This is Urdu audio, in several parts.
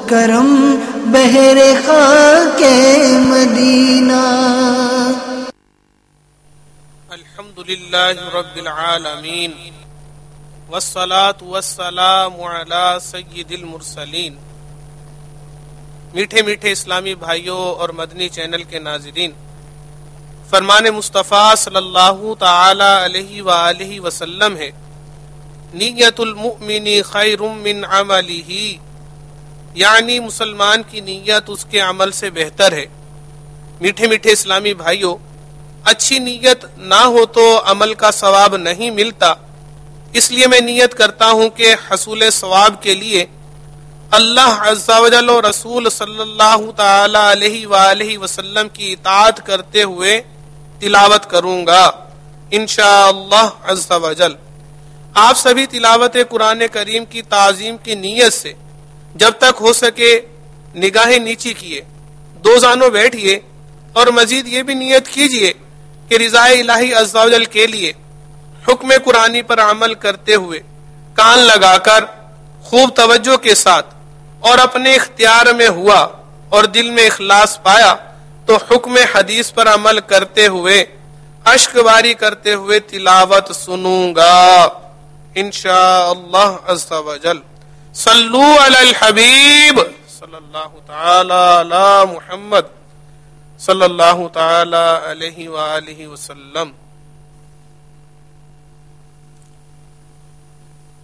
کرم بحر خاک مدینہ. الحمدللہ رب العالمین والصلاة والسلام علی سید المرسلین. میٹھے میٹھے اسلامی بھائیوں اور مدنی چینل کے ناظرین، فرمان مصطفیٰ صلی اللہ تعالی علیہ وآلہ وسلم ہے، نیت المؤمن خیر من عملہ، یعنی مسلمان کی نیت اس کے عمل سے بہتر ہے. میٹھے میٹھے اسلامی بھائیوں، اچھی نیت نہ ہو تو عمل کا ثواب نہیں ملتا. اس لیے میں نیت کرتا ہوں کہ حصول ثواب کے لیے اللہ عز و جل و رسول صلی اللہ تعالی علیہ وآلہ وسلم کی اطاعت کرتے ہوئے تلاوت کروں گا انشاءاللہ عز و جل. آپ سبھی تلاوت قرآن کریم کی تعظیم کی نیت سے جب تک ہو سکے نگاہیں نیچی کیے، دو زانوں بیٹھیے اور مزید یہ بھی نیت کیجئے کہ رضا الہی عز و جل کے لیے حکم قرآنی پر عمل کرتے ہوئے کان لگا کر خوب توجہ کے ساتھ اور اپنے اختیار میں ہوا اور دل میں اخلاص پایا تو حکم حدیث پر عمل کرتے ہوئے اشک باری کرتے ہوئے تلاوت سنوں گا انشاءاللہ عز و جل. صلو علی الحبیب صلی اللہ تعالی علی محمد صلی اللہ تعالی علیہ وآلہ وسلم.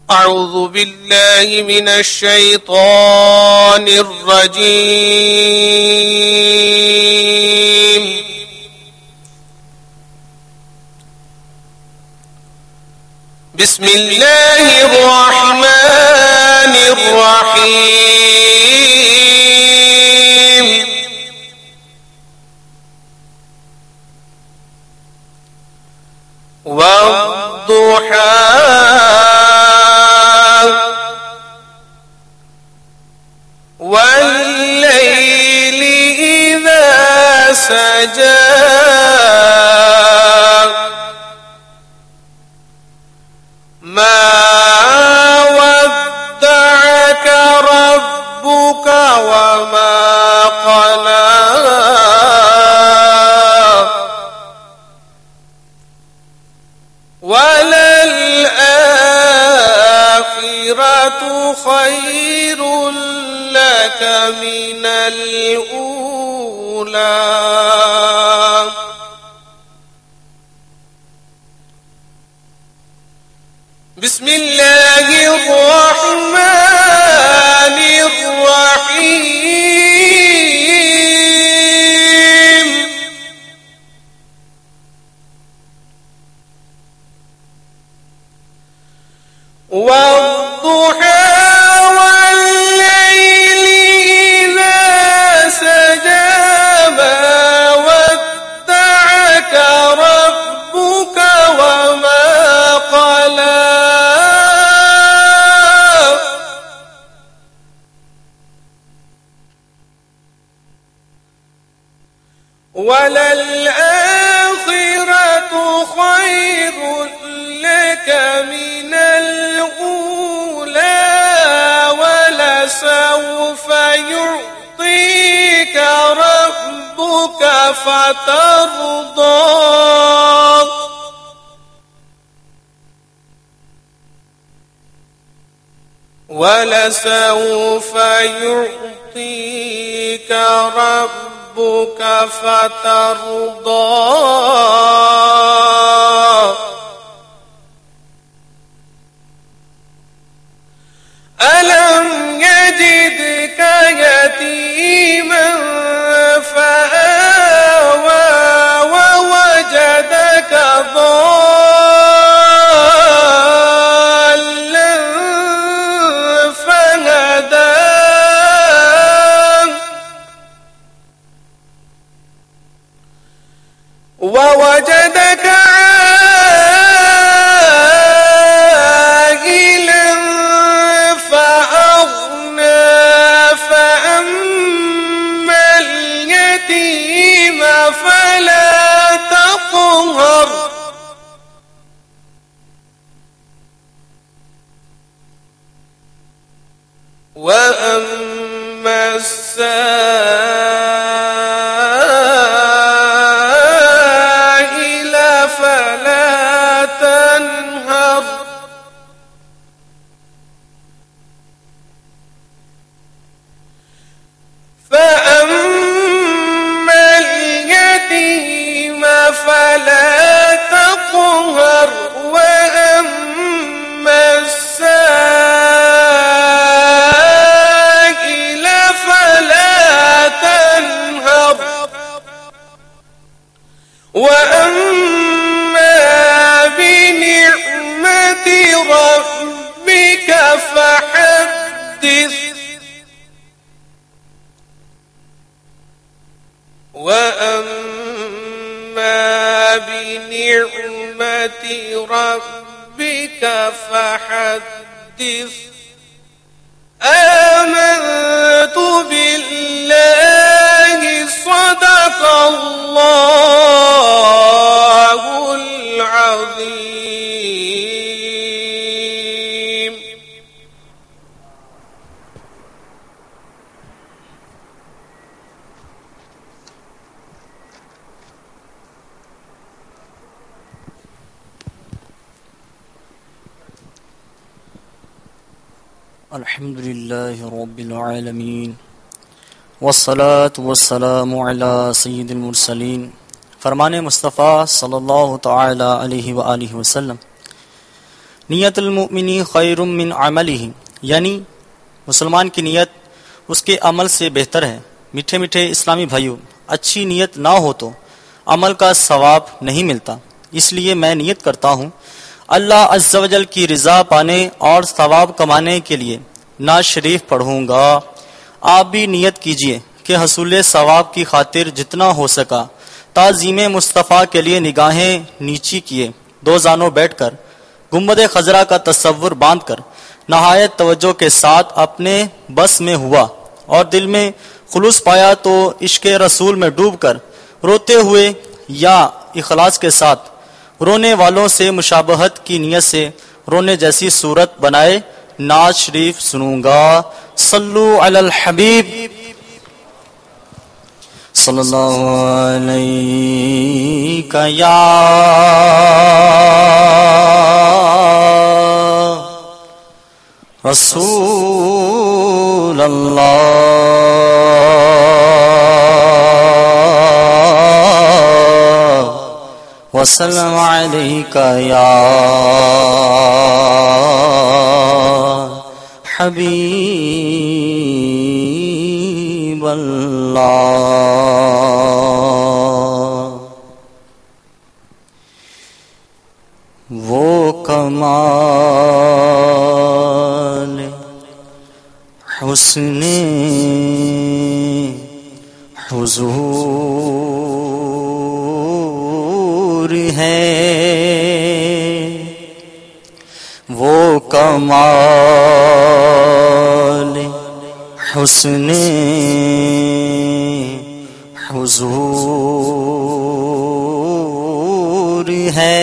اعوذ باللہ من الشیطان الرجیم. بسم اللہ الرحمن الرحیم. والضحى والليل إذا سجى ما ودعك ربك وما قلى وللآخرة خير لك من الأولى. بسم اللہ الرحمن الرحیم. والضحى والليل إذا سجى ما ودعك ربك وما قلى وللآخرة خير لك من الأولى ولسوف يعطيك ربك فترضى ولسوف يعطيك ربك فترضى. ألم يجدك يتيما فآوى ووجدك ضالا فهدى ووجدك عائلا فأغنى فأما اليتيم فلا تقهر وأما السائل فلا تنهر فأما اليتيم فلا تقهر وأما السائل فلا تنهر وأما بنعمة ربك فحدث وأما بنعمة ربك فحدث آمنت بالله صدق الله العظيم. الحمد لله رب العالمين والصلاة والسلام على سید المرسلین. فرمان مصطفیٰ صلی اللہ تعالی علیہ وآلہ وسلم. نیت المؤمن خیر من عملہ، یعنی مسلمان کی نیت اس کے عمل سے بہتر ہے. میٹھے میٹھے اسلامی بھائیوں، اچھی نیت نہ ہو تو عمل کا ثواب نہیں ملتا. اس لیے میں نیت کرتا ہوں اللہ عز و جل کی رضا پانے اور ثواب کمانے کے لیے نعت شریف پڑھوں گا. آپ بھی نیت کیجئے کہ حصول ثواب کی خاطر جتنا ہو سکا تعظیم مصطفیٰ کے لیے نگاہیں نیچی کیے، دو زانوں بیٹھ کر گنبد خضرا کا تصور باندھ کر نہایت توجہ کے ساتھ اپنے بس میں ہوا اور دل میں خلوص پایا تو عشق رسول میں ڈوب کر روتے ہوئے یا اخلاص کے ساتھ رونے والوں سے مشابہت کی نیت سے رونے جیسی صورت بنائے نعت شریف سنوں گا. صلو علی الحبیب صلی اللہ علیہ یا رسول اللہ وسلم علیک یا حبیب اللہ. وہ کمال حسن حضور ہے، وہ کمال حسن حضور ہے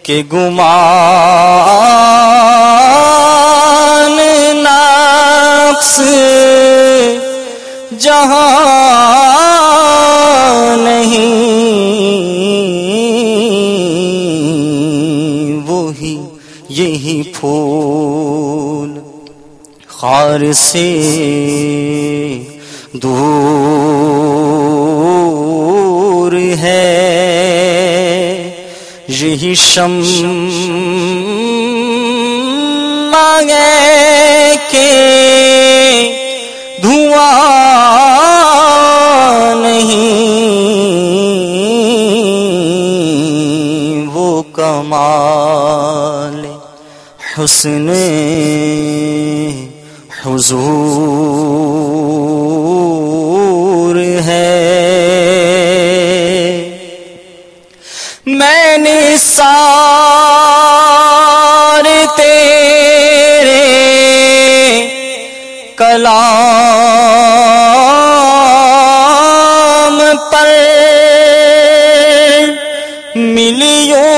کہ گمان نقص جہاں نہیں، وہی یہی پھول خار سے دور ہے، یہی شمع ہے کہ دھواں نہیں، وہ کمال حسن حضور ہے. میں نثار تیرے کلام پر ملیوں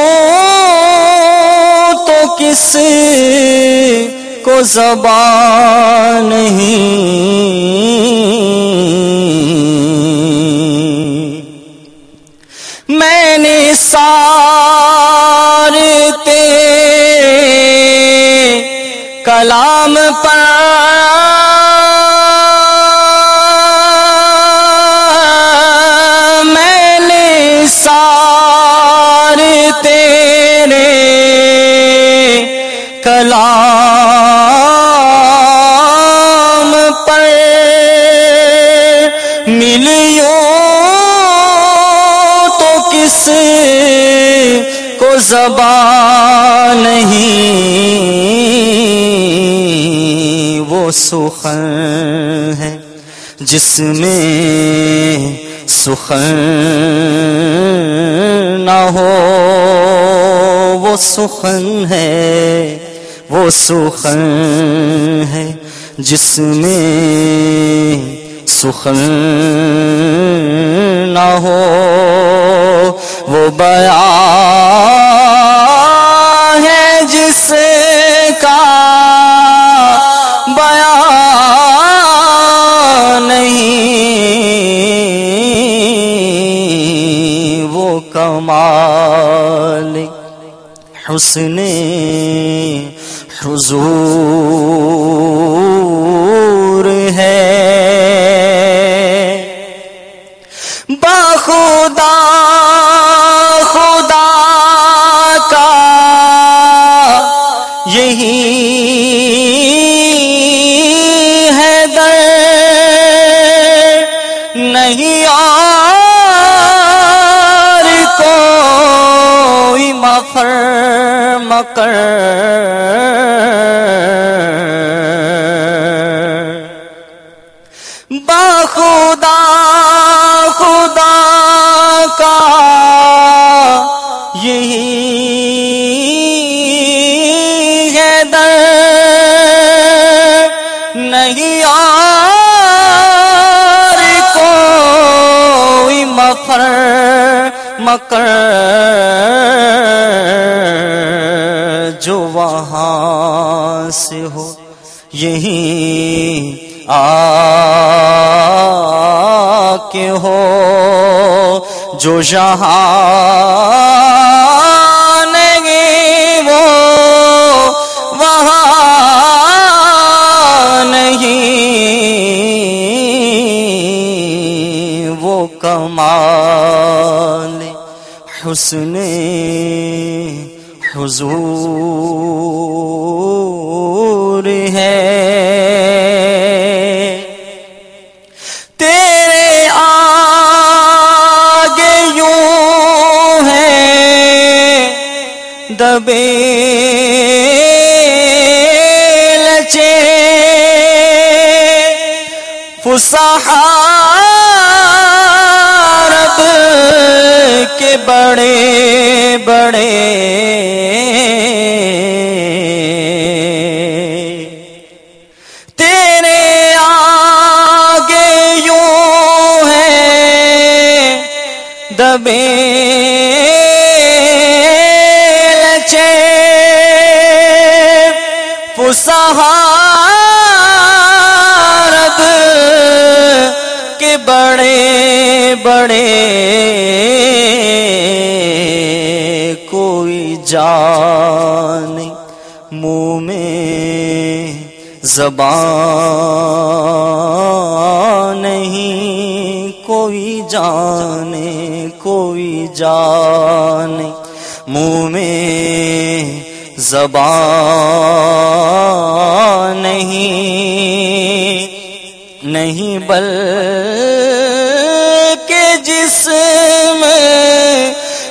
تو کس کو زبان نہیں، میں نے سار تیرے کلام پر کلام پر ملیوں تو کس کو زبان نہیں، وہ سخن ہے جس میں سخن نہ ہو، وہ سخن ہے، وہ سخن ہے جس میں سخن نہ ہو، وہ بیان ہے جس کا بیان نہیں، وہ کمال حسن حضور ہے، باخدا خدا کا یہی ہے در، نہیں اور کوئی مفر مکر، باخدا خدا کا یہی ہے در، نہیں اور کوئی مفر مکر، جو وہاں سے ہو یہیں آ کے ہو، جو جہاں نہیں وہ وہاں نہیں، وہ کمال حسن حضور ہے، تیرے آگے یوں ہے دبے لچے فصحاء عرب کے بڑے بڑے، تیرے آگے یوں ہے دبے لچے فصحاء عرب کے بڑے بڑے، کوئی جانے منہ میں زبان نہیں، کوئی جانے کوئی جانے منہ میں زبان نہیں بلکہ جسم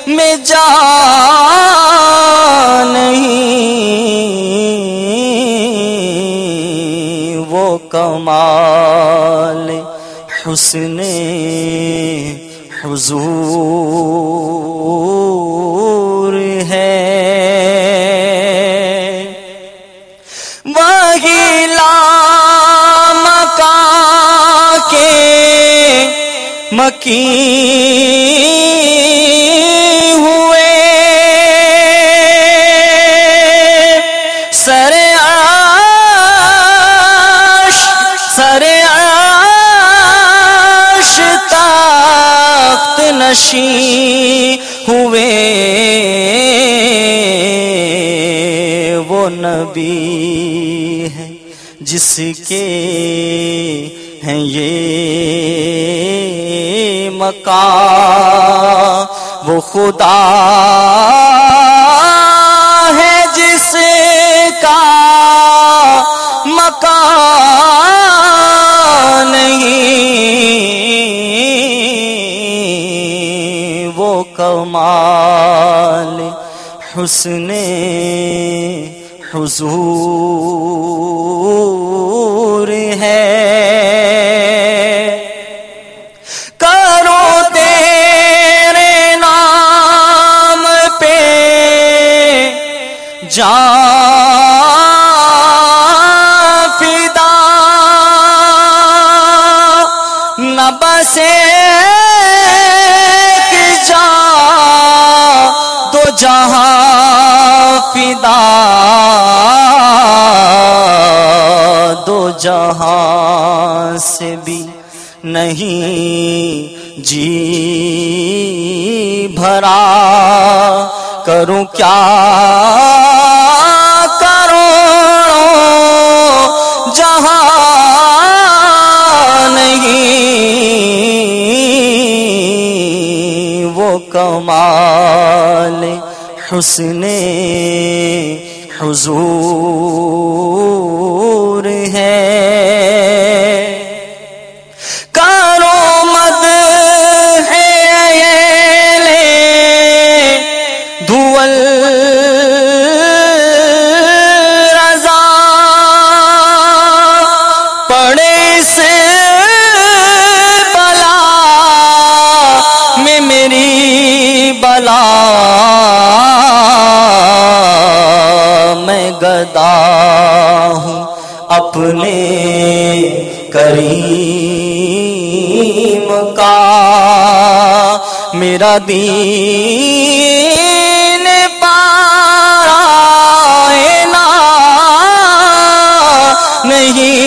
میں جان نہیں، وہ کمال حسن حضور ہے، وہی لامکاں کے مکین ہوئے، سر نشیں ہوئے وہ نبی ہے جس کے ہیں یہ مقام، وہ خدا ہے جس کا مکان نہیں، وہ کمال حسن حضور ہے۔ کرو تیرے نام پہ جان فدا، نہ بس ایک جان دو جہاں فدا، دو جہاں سے بھی نہیں جی بھرا، کروں کیا کروڑوں جہاں نہیں، وہ کمال حسن حضور ہے۔ میں گدا ہوں اپنے کریم کا، میرا دین پائنا نہیں،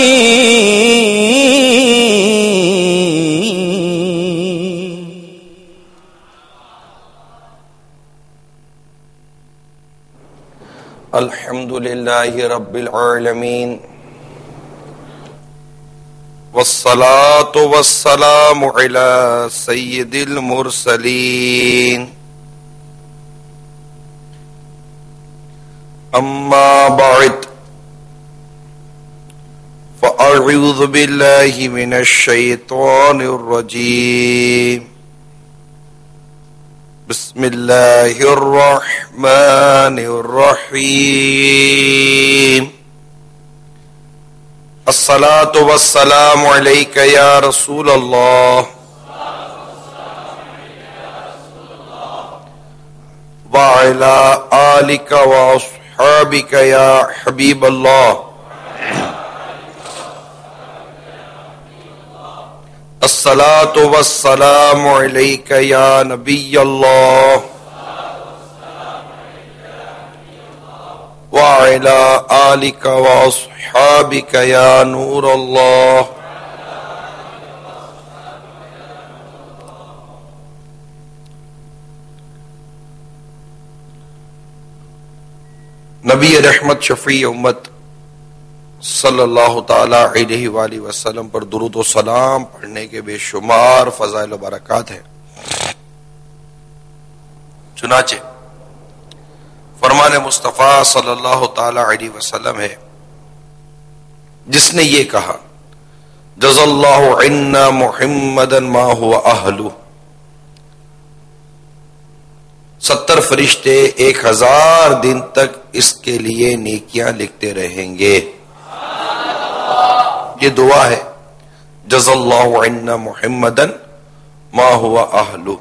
الحمدللہ رب العالمین، والصلاة والسلام علی سید المرسلین، اما بعد فاعوذ باللہ من الشیطان الرجیم، بسم اللہ الرحمن الرحیم، الصلاة والسلام علیک یا رسول اللہ وعلی آلک واصحابک یا حبیب اللہ، الصلاة والسلام علیک یا نبی اللہ وعلی آلک واصحابک یا نور اللہ۔ نبی رحمت شفیع امت صلی اللہ تعالی علیہ وآلہ وسلم پر درود و سلام پڑھنے کے بے شمار فضائل و برکات ہیں۔ چنانچہ فرمان مصطفیٰ صلی اللہ تعالی علیہ وسلم ہے جس نے یہ کہا، جزا اللہ عنا محمدا ما هو اہلہ، 70 فرشتے 1000 دن تک اس کے لیے نیکیاں لکھتے رہیں گے۔ یہ دعا ہے، جزا اللہ عنا محمدا ما هو اہلہ۔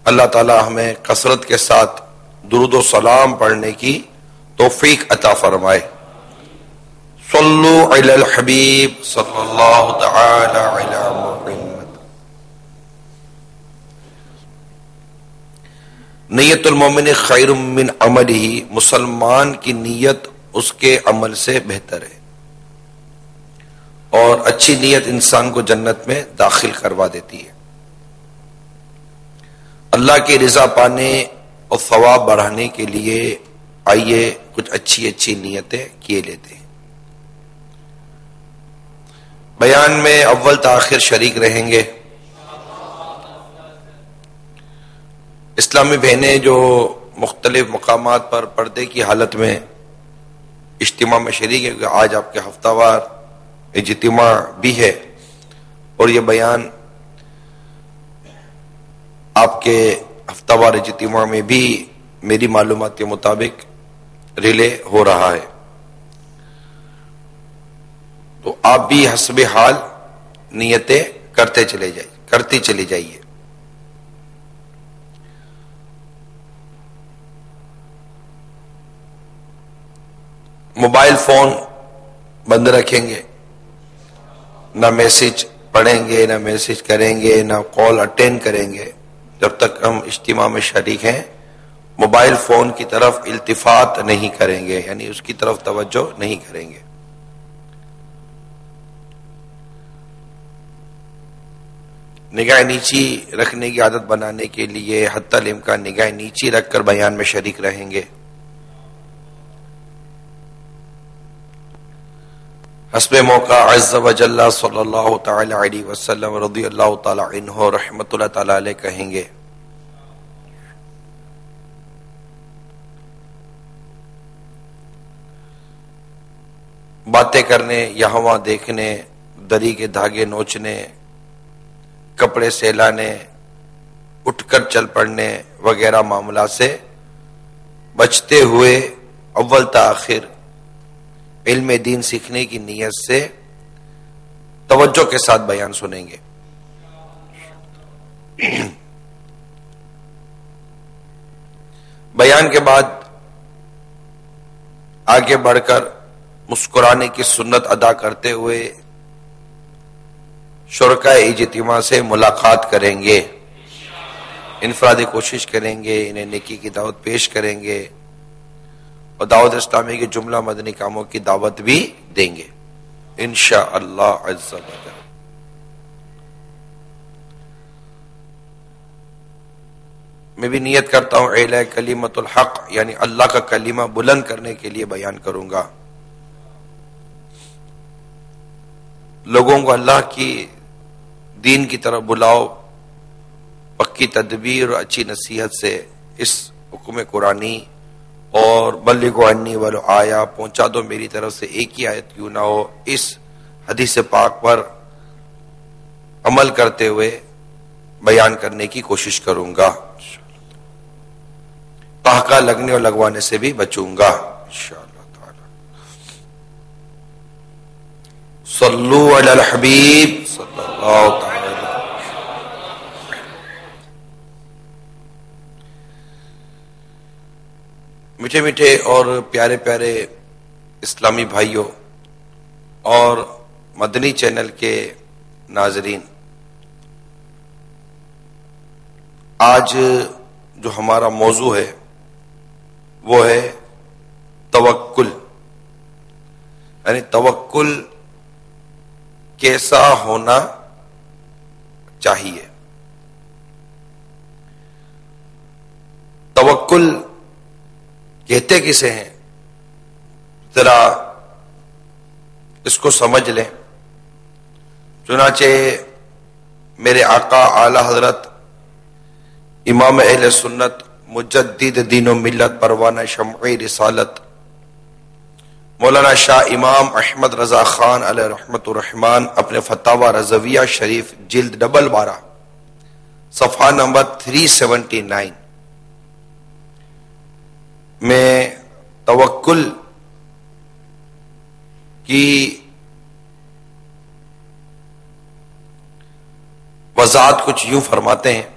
اللہ تعالی ہمیں کثرت کے ساتھ درود و سلام پڑھنے کی توفیق عطا فرمائے۔ صلو علی الحبیب صلی اللہ تعالی علی محمد۔ نیت المومن خیر من عملہ، مسلمان کی نیت اس کے عمل سے بہتر ہے، اور اچھی نیت انسان کو جنت میں داخل کروا دیتی ہے۔ اللہ کی رضا پانے اور ثواب بڑھانے کے لیے آئیے کچھ اچھی اچھی نیتیں کیے لیتے ہیں. بیان میں اول تاخیر شریک رہیں گے. اسلامی بہنیں جو مختلف مقامات پر پردے کی حالت میں اجتماع میں شریک ہے، آج آپ کے ہفتہ وار اجتماع بھی ہے اور یہ بیان آپ کے ہفتہ وار اجتماع میں بھی میری معلومات کے مطابق ریلے ہو رہا ہے. تو آپ بھی حسب حال نیتیں کرتے چلے جائیے. موبائل فون بند رکھیں گے، نہ میسج پڑھیں گے، نہ میسج کریں گے، نہ کال اٹینڈ کریں گے. جب تک ہم اجتماع میں شریک ہیں موبائل فون کی طرف التفات نہیں کریں گے، یعنی اس کی طرف توجہ نہیں کریں گے. نگاہ نیچی رکھنے کی عادت بنانے کے لیے حتی الامکان نگاہ نیچی رکھ کر بیان میں شریک رہیں گے. حسب موقع عز و جل صلی اللہ تعالی علیہ وسلم رضی اللہ تعالی عنہ رحمت اللہ تعالی علیہ کہیں گے. باتیں کرنے، یہاں وہاں دیکھنے، دری کے دھاگے نوچنے، کپڑے سہلانے، اٹھ کر چل پڑنے وغیرہ معاملات سے بچتے ہوئے اول تاخیر علم دین سیکھنے کی نیت سے توجہ کے ساتھ بیان سنیں گے. بیان کے بعد آگے بڑھ کر مسکرانے کی سنت ادا کرتے ہوئے شرکائے اجتماع سے ملاقات کریں گے. انفرادی کوشش کریں گے، انہیں نیکی کی دعوت پیش کریں گے اور دعوت اسلامی کے جملہ مدنی کاموں کی دعوت بھی دیں گے انشاءاللہ عز و جل. میں بھی نیت کرتا ہوں اعلی کلمۃ الحق یعنی اللہ کا کلمہ بلند کرنے کے لیے بیان کروں گا. لوگوں کو اللہ کی دین کی طرف بلاؤ، پکی تدبیر اور اچھی نصیحت سے اس حکم قرآنی اور بلغوا عنی ولو آیا پہنچا دو میری طرف سے ایک ہی آیت کیوں نہ ہو، اس حدیث پاک پر عمل کرتے ہوئے بیان کرنے کی کوشش کروں گا. ٹاکا لگنے اور لگوانے سے بھی بچوں گا انشاءاللہ تعالی. صلو علی الحبیب صلی اللہ تعالی. میٹھے میٹھے اور پیارے پیارے اسلامی بھائیوں اور مدنی چینل کے ناظرین، آج جو ہمارا موضوع ہے وہ ہے توکل، یعنی توکل کیسا ہونا چاہیے. توکل کہتے کسے ہیں، ذرا اس کو سمجھ لیں. چنانچہ میرے آقا اعلی حضرت امام اہل سنت مجدد دین و ملت پروانہ شمع رسالت مولانا شاہ امام احمد رضا خان علیہ رحمت الرحمن اپنے فتاوی رضویہ شریف جلد 12 صفحہ نمبر 379 میں توکل کی وضاحت کچھ یوں فرماتے ہیں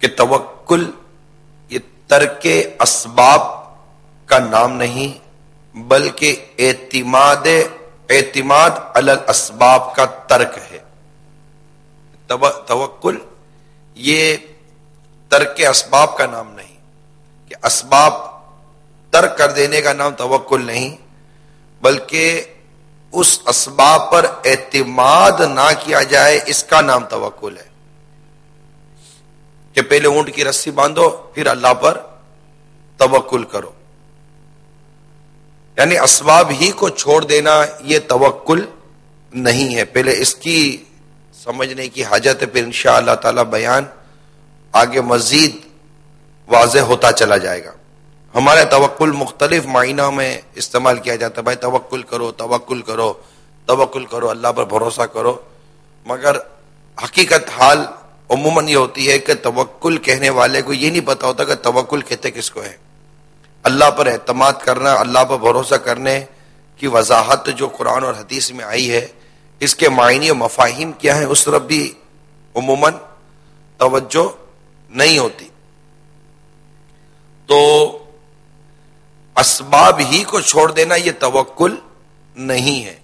کہ توکل یہ ترک اسباب کا نام نہیں بلکہ اعتماد علی الاسباب کا ترک ہے. توکل یہ ترک اسباب کا نام نہیں کہ اسباب ترک کر دینے کا نام توکل نہیں، بلکہ اس اسباب پر اعتماد نہ کیا جائے اس کا نام توکل ہے. کہ پہلے اونٹ کی رسی باندھو پھر اللہ پر توکل کرو. یعنی اسباب ہی کو چھوڑ دینا یہ توکل نہیں ہے. پہلے اس کی سمجھنے کی حاجت ہے، پھر انشاءاللہ تعالی بیان آگے مزید واضح ہوتا چلا جائے گا. ہمارے توکل مختلف معنیوں میں استعمال کیا جاتا ہے. بھائی توکل کرو، توکل کرو، توکل کرو، اللہ پر بھروسہ کرو. مگر حقیقت حال عموماً یہ ہوتی ہے کہ توکل کہنے والے کو یہ نہیں پتا ہوتا کہ توکل کہتے کس کو ہے. اللہ پر اعتماد کرنا، اللہ پر بھروسہ کرنے کی وضاحت جو قرآن اور حدیث میں آئی ہے، اس کے معنی و مفاہیم کیا ہیں اس طرف بھی عموماً توجہ نہیں ہوتی. تو اسباب ہی کو چھوڑ دینا یہ توکل نہیں ہے.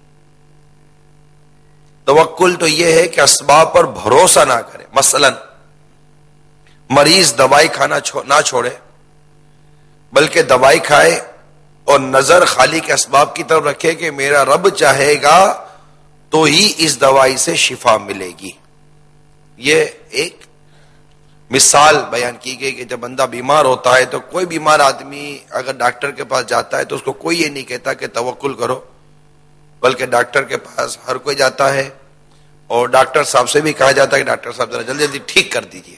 توکل تو یہ ہے کہ اسباب پر بھروسہ نہ کرے. مثلا مریض دوائی کھانا نہ چھوڑے بلکہ دوائی کھائے اور نظر خالی کے اسباب کی طرف رکھے کہ میرا رب چاہے گا تو ہی اس دوائی سے شفا ملے گی. یہ ایک مثال بیان کی گئی کہ جب بندہ بیمار ہوتا ہے تو کوئی بیمار آدمی اگر ڈاکٹر کے پاس جاتا ہے تو اس کو کوئی یہ نہیں کہتا کہ توکل کرو، بلکہ ڈاکٹر کے پاس ہر کوئی جاتا ہے اور ڈاکٹر صاحب سے بھی کہا جاتا ہے کہ ڈاکٹر صاحب ذرا جلدی جلدی ٹھیک کر دیجئے.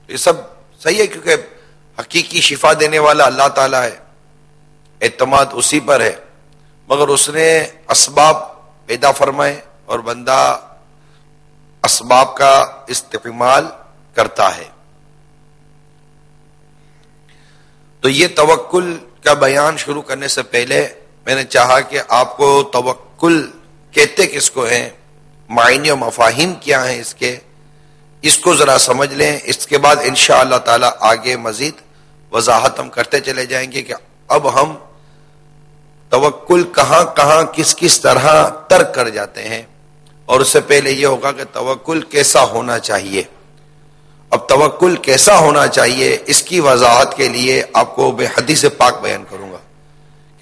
یہ سب صحیح ہے کیونکہ حقیقی شفا دینے والا اللہ تعالیٰ ہے، اعتماد اسی پر ہے. مگر اس نے اسباب پیدا فرمائے اور بندہ اسباب کا استعمال کرتا ہے. تو یہ توکل کا بیان شروع کرنے سے پہلے میں نے چاہا کہ آپ کو توکل کہتے کس کو ہیں، معنی و مفاہیم کیا ہیں اس کو ذرا سمجھ لیں. اس کے بعد انشاءاللہ تعالی آگے مزید وضاحت ہم کرتے چلے جائیں گے کہ اب ہم توکل کہاں کہاں کس کس طرح ترک کر جاتے ہیں، اور اس سے پہلے یہ ہوگا کہ توکل کیسا ہونا چاہیے. اب توکل کیسا ہونا چاہیے اس کی وضاحت کے لیے آپ کو بے حدیث پاک بیان کروں گا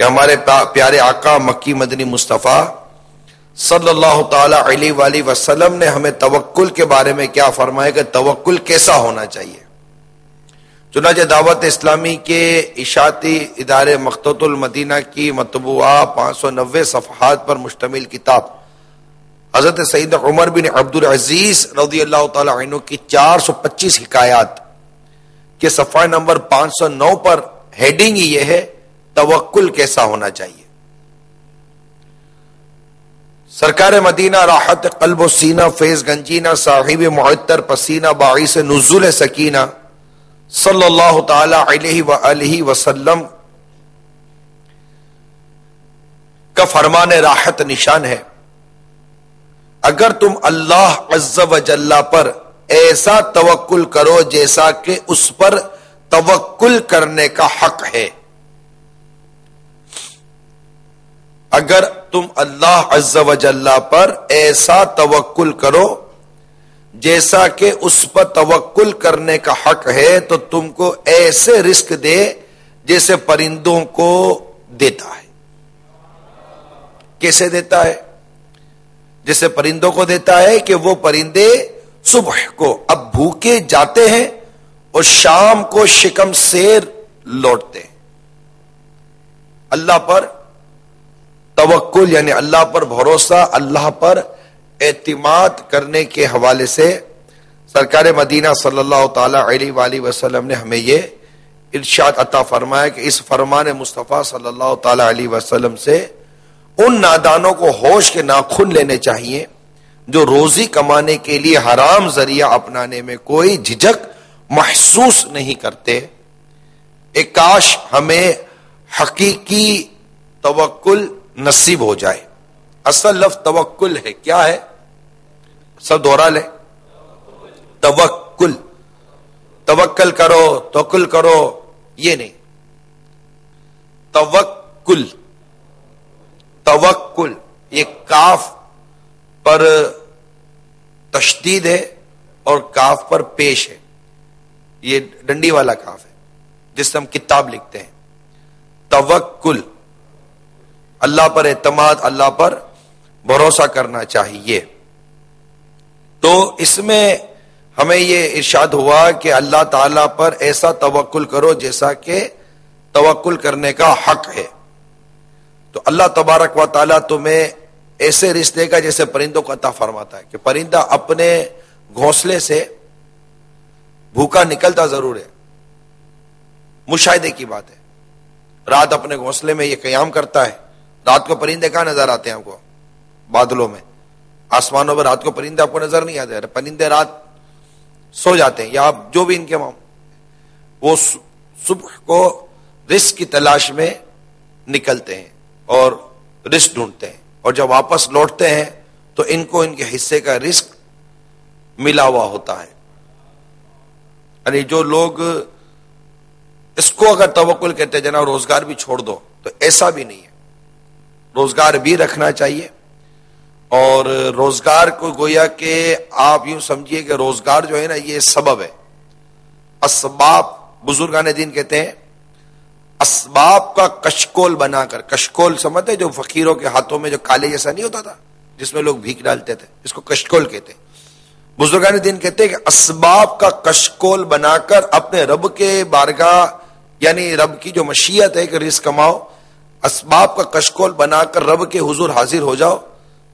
کہ ہمارے پیارے آقا مکی مدنی مصطفیٰ صلی اللہ تعالی علیہ وآلہ وسلم نے ہمیں توکل کے بارے میں کیا فرمایا کہ توکل کیسا ہونا چاہیے. چنانچہ دعوت اسلامی کے اشاعتی ادارے مقتوط المدینہ کی مطبوعہ 590 صفحات پر مشتمل کتاب حضرت سید عمر بن عبد العزیز رضی اللہ تعالی عنہ کی 425 حکایات کے صفحہ نمبر 509 پر ہیڈنگ ہی یہ ہے توکل کیسا ہونا چاہیے. سرکار مدینہ راحت قلب و سینہ فیض گنجینہ صاحب معطر پسینہ باعث نزول سکینہ صلی اللہ تعالی علیہ وآلہ وسلم کا فرمان راحت نشان ہے، اگر تم اللہ عز و جل پر ایسا توکل کرو جیسا کہ اس پر توکل کرنے کا حق ہے. اگر تم اللہ عز و جل پر ایسا توکل کرو جیسا کہ اس پر توکل کرنے کا حق ہے تو تم کو ایسے رزق دے جیسے پرندوں کو دیتا ہے. کیسے دیتا ہے؟ جیسے پرندوں کو دیتا ہے کہ وہ پرندے صبح کو اب بھوکے جاتے ہیں اور شام کو شکم سیر لوٹتے ہیں. اللہ پر توکل یعنی اللہ پر بھروسہ، اللہ پر اعتماد کرنے کے حوالے سے سرکار مدینہ صلی اللہ تعالی علیہ وآلہ وسلم نے ہمیں یہ ارشاد عطا فرمایا کہ اس فرمان مصطفیٰ صلی اللہ تعالی علیہ وسلم سے ان نادانوں کو ہوش کے ناخن لینے چاہیے جو روزی کمانے کے لیے حرام ذریعہ اپنانے میں کوئی جھجک محسوس نہیں کرتے. ایک کاش ہمیں حقیقی توکل نصیب ہو جائے. اصل لفظ توکل ہے، کیا ہے؟ سب دوہرا لیں، توکل. توکل کرو، توکل کرو، یہ نہیں. توکل، توکل یہ کاف پر تشدید ہے اور کاف پر پیش ہے. یہ ڈنڈی والا کاف ہے جس سے ہم کتاب لکھتے ہیں. توکل اللہ پر اعتماد، اللہ پر بھروسہ کرنا چاہیے. تو اس میں ہمیں یہ ارشاد ہوا کہ اللہ تعالیٰ پر ایسا توکل کرو جیسا کہ توکل کرنے کا حق ہے. تو اللہ تبارک و تعالیٰ تمہیں ایسے رزق دے گا جیسے پرندوں کو عطا فرماتا ہے کہ پرندہ اپنے گھونسلے سے بھوکا نکلتا ضرور ہے، مشاہدے کی بات ہے. رات اپنے گھونسلے میں یہ قیام کرتا ہے. رات کو پرندے کہاں نظر آتے ہیں آپ کو؟ بادلوں میں، آسمانوں میں رات کو پرندے آپ کو نظر نہیں آتے. پرندے رات سو جاتے ہیں یا آپ جو بھی ان کے وہ صبح کو رزق کی تلاش میں نکلتے ہیں اور رزق ڈھونڈتے ہیں، اور جب واپس لوٹتے ہیں تو ان کو ان کے حصے کا رزق ملا ہوا ہوتا ہے. یعنی جو لوگ اس کو اگر توکل کہتے ہیں جناب روزگار بھی چھوڑ دو، تو ایسا بھی نہیں ہے. روزگار بھی رکھنا چاہیے، اور روزگار کو گویا کہ آپ یوں سمجھیے کہ روزگار جو ہے نا یہ سبب ہے. اسباب، بزرگان دین کہتے ہیں اسباب کا کشکول بنا کر، کشکول سمجھتے جو فقیروں کے ہاتھوں میں جو کالے جیسا نہیں ہوتا تھا جس میں لوگ بھیک ڈالتے تھے، اس کو کشکول کہتے ہیں. بزرگان دین کہتے ہیں کہ اسباب کا کشکول بنا کر اپنے رب کے بارگاہ، یعنی رب کی جو مشیت ہے کہ رزق کماؤ، اسباب کا کشکول بنا کر رب کے حضور حاضر ہو جاؤ.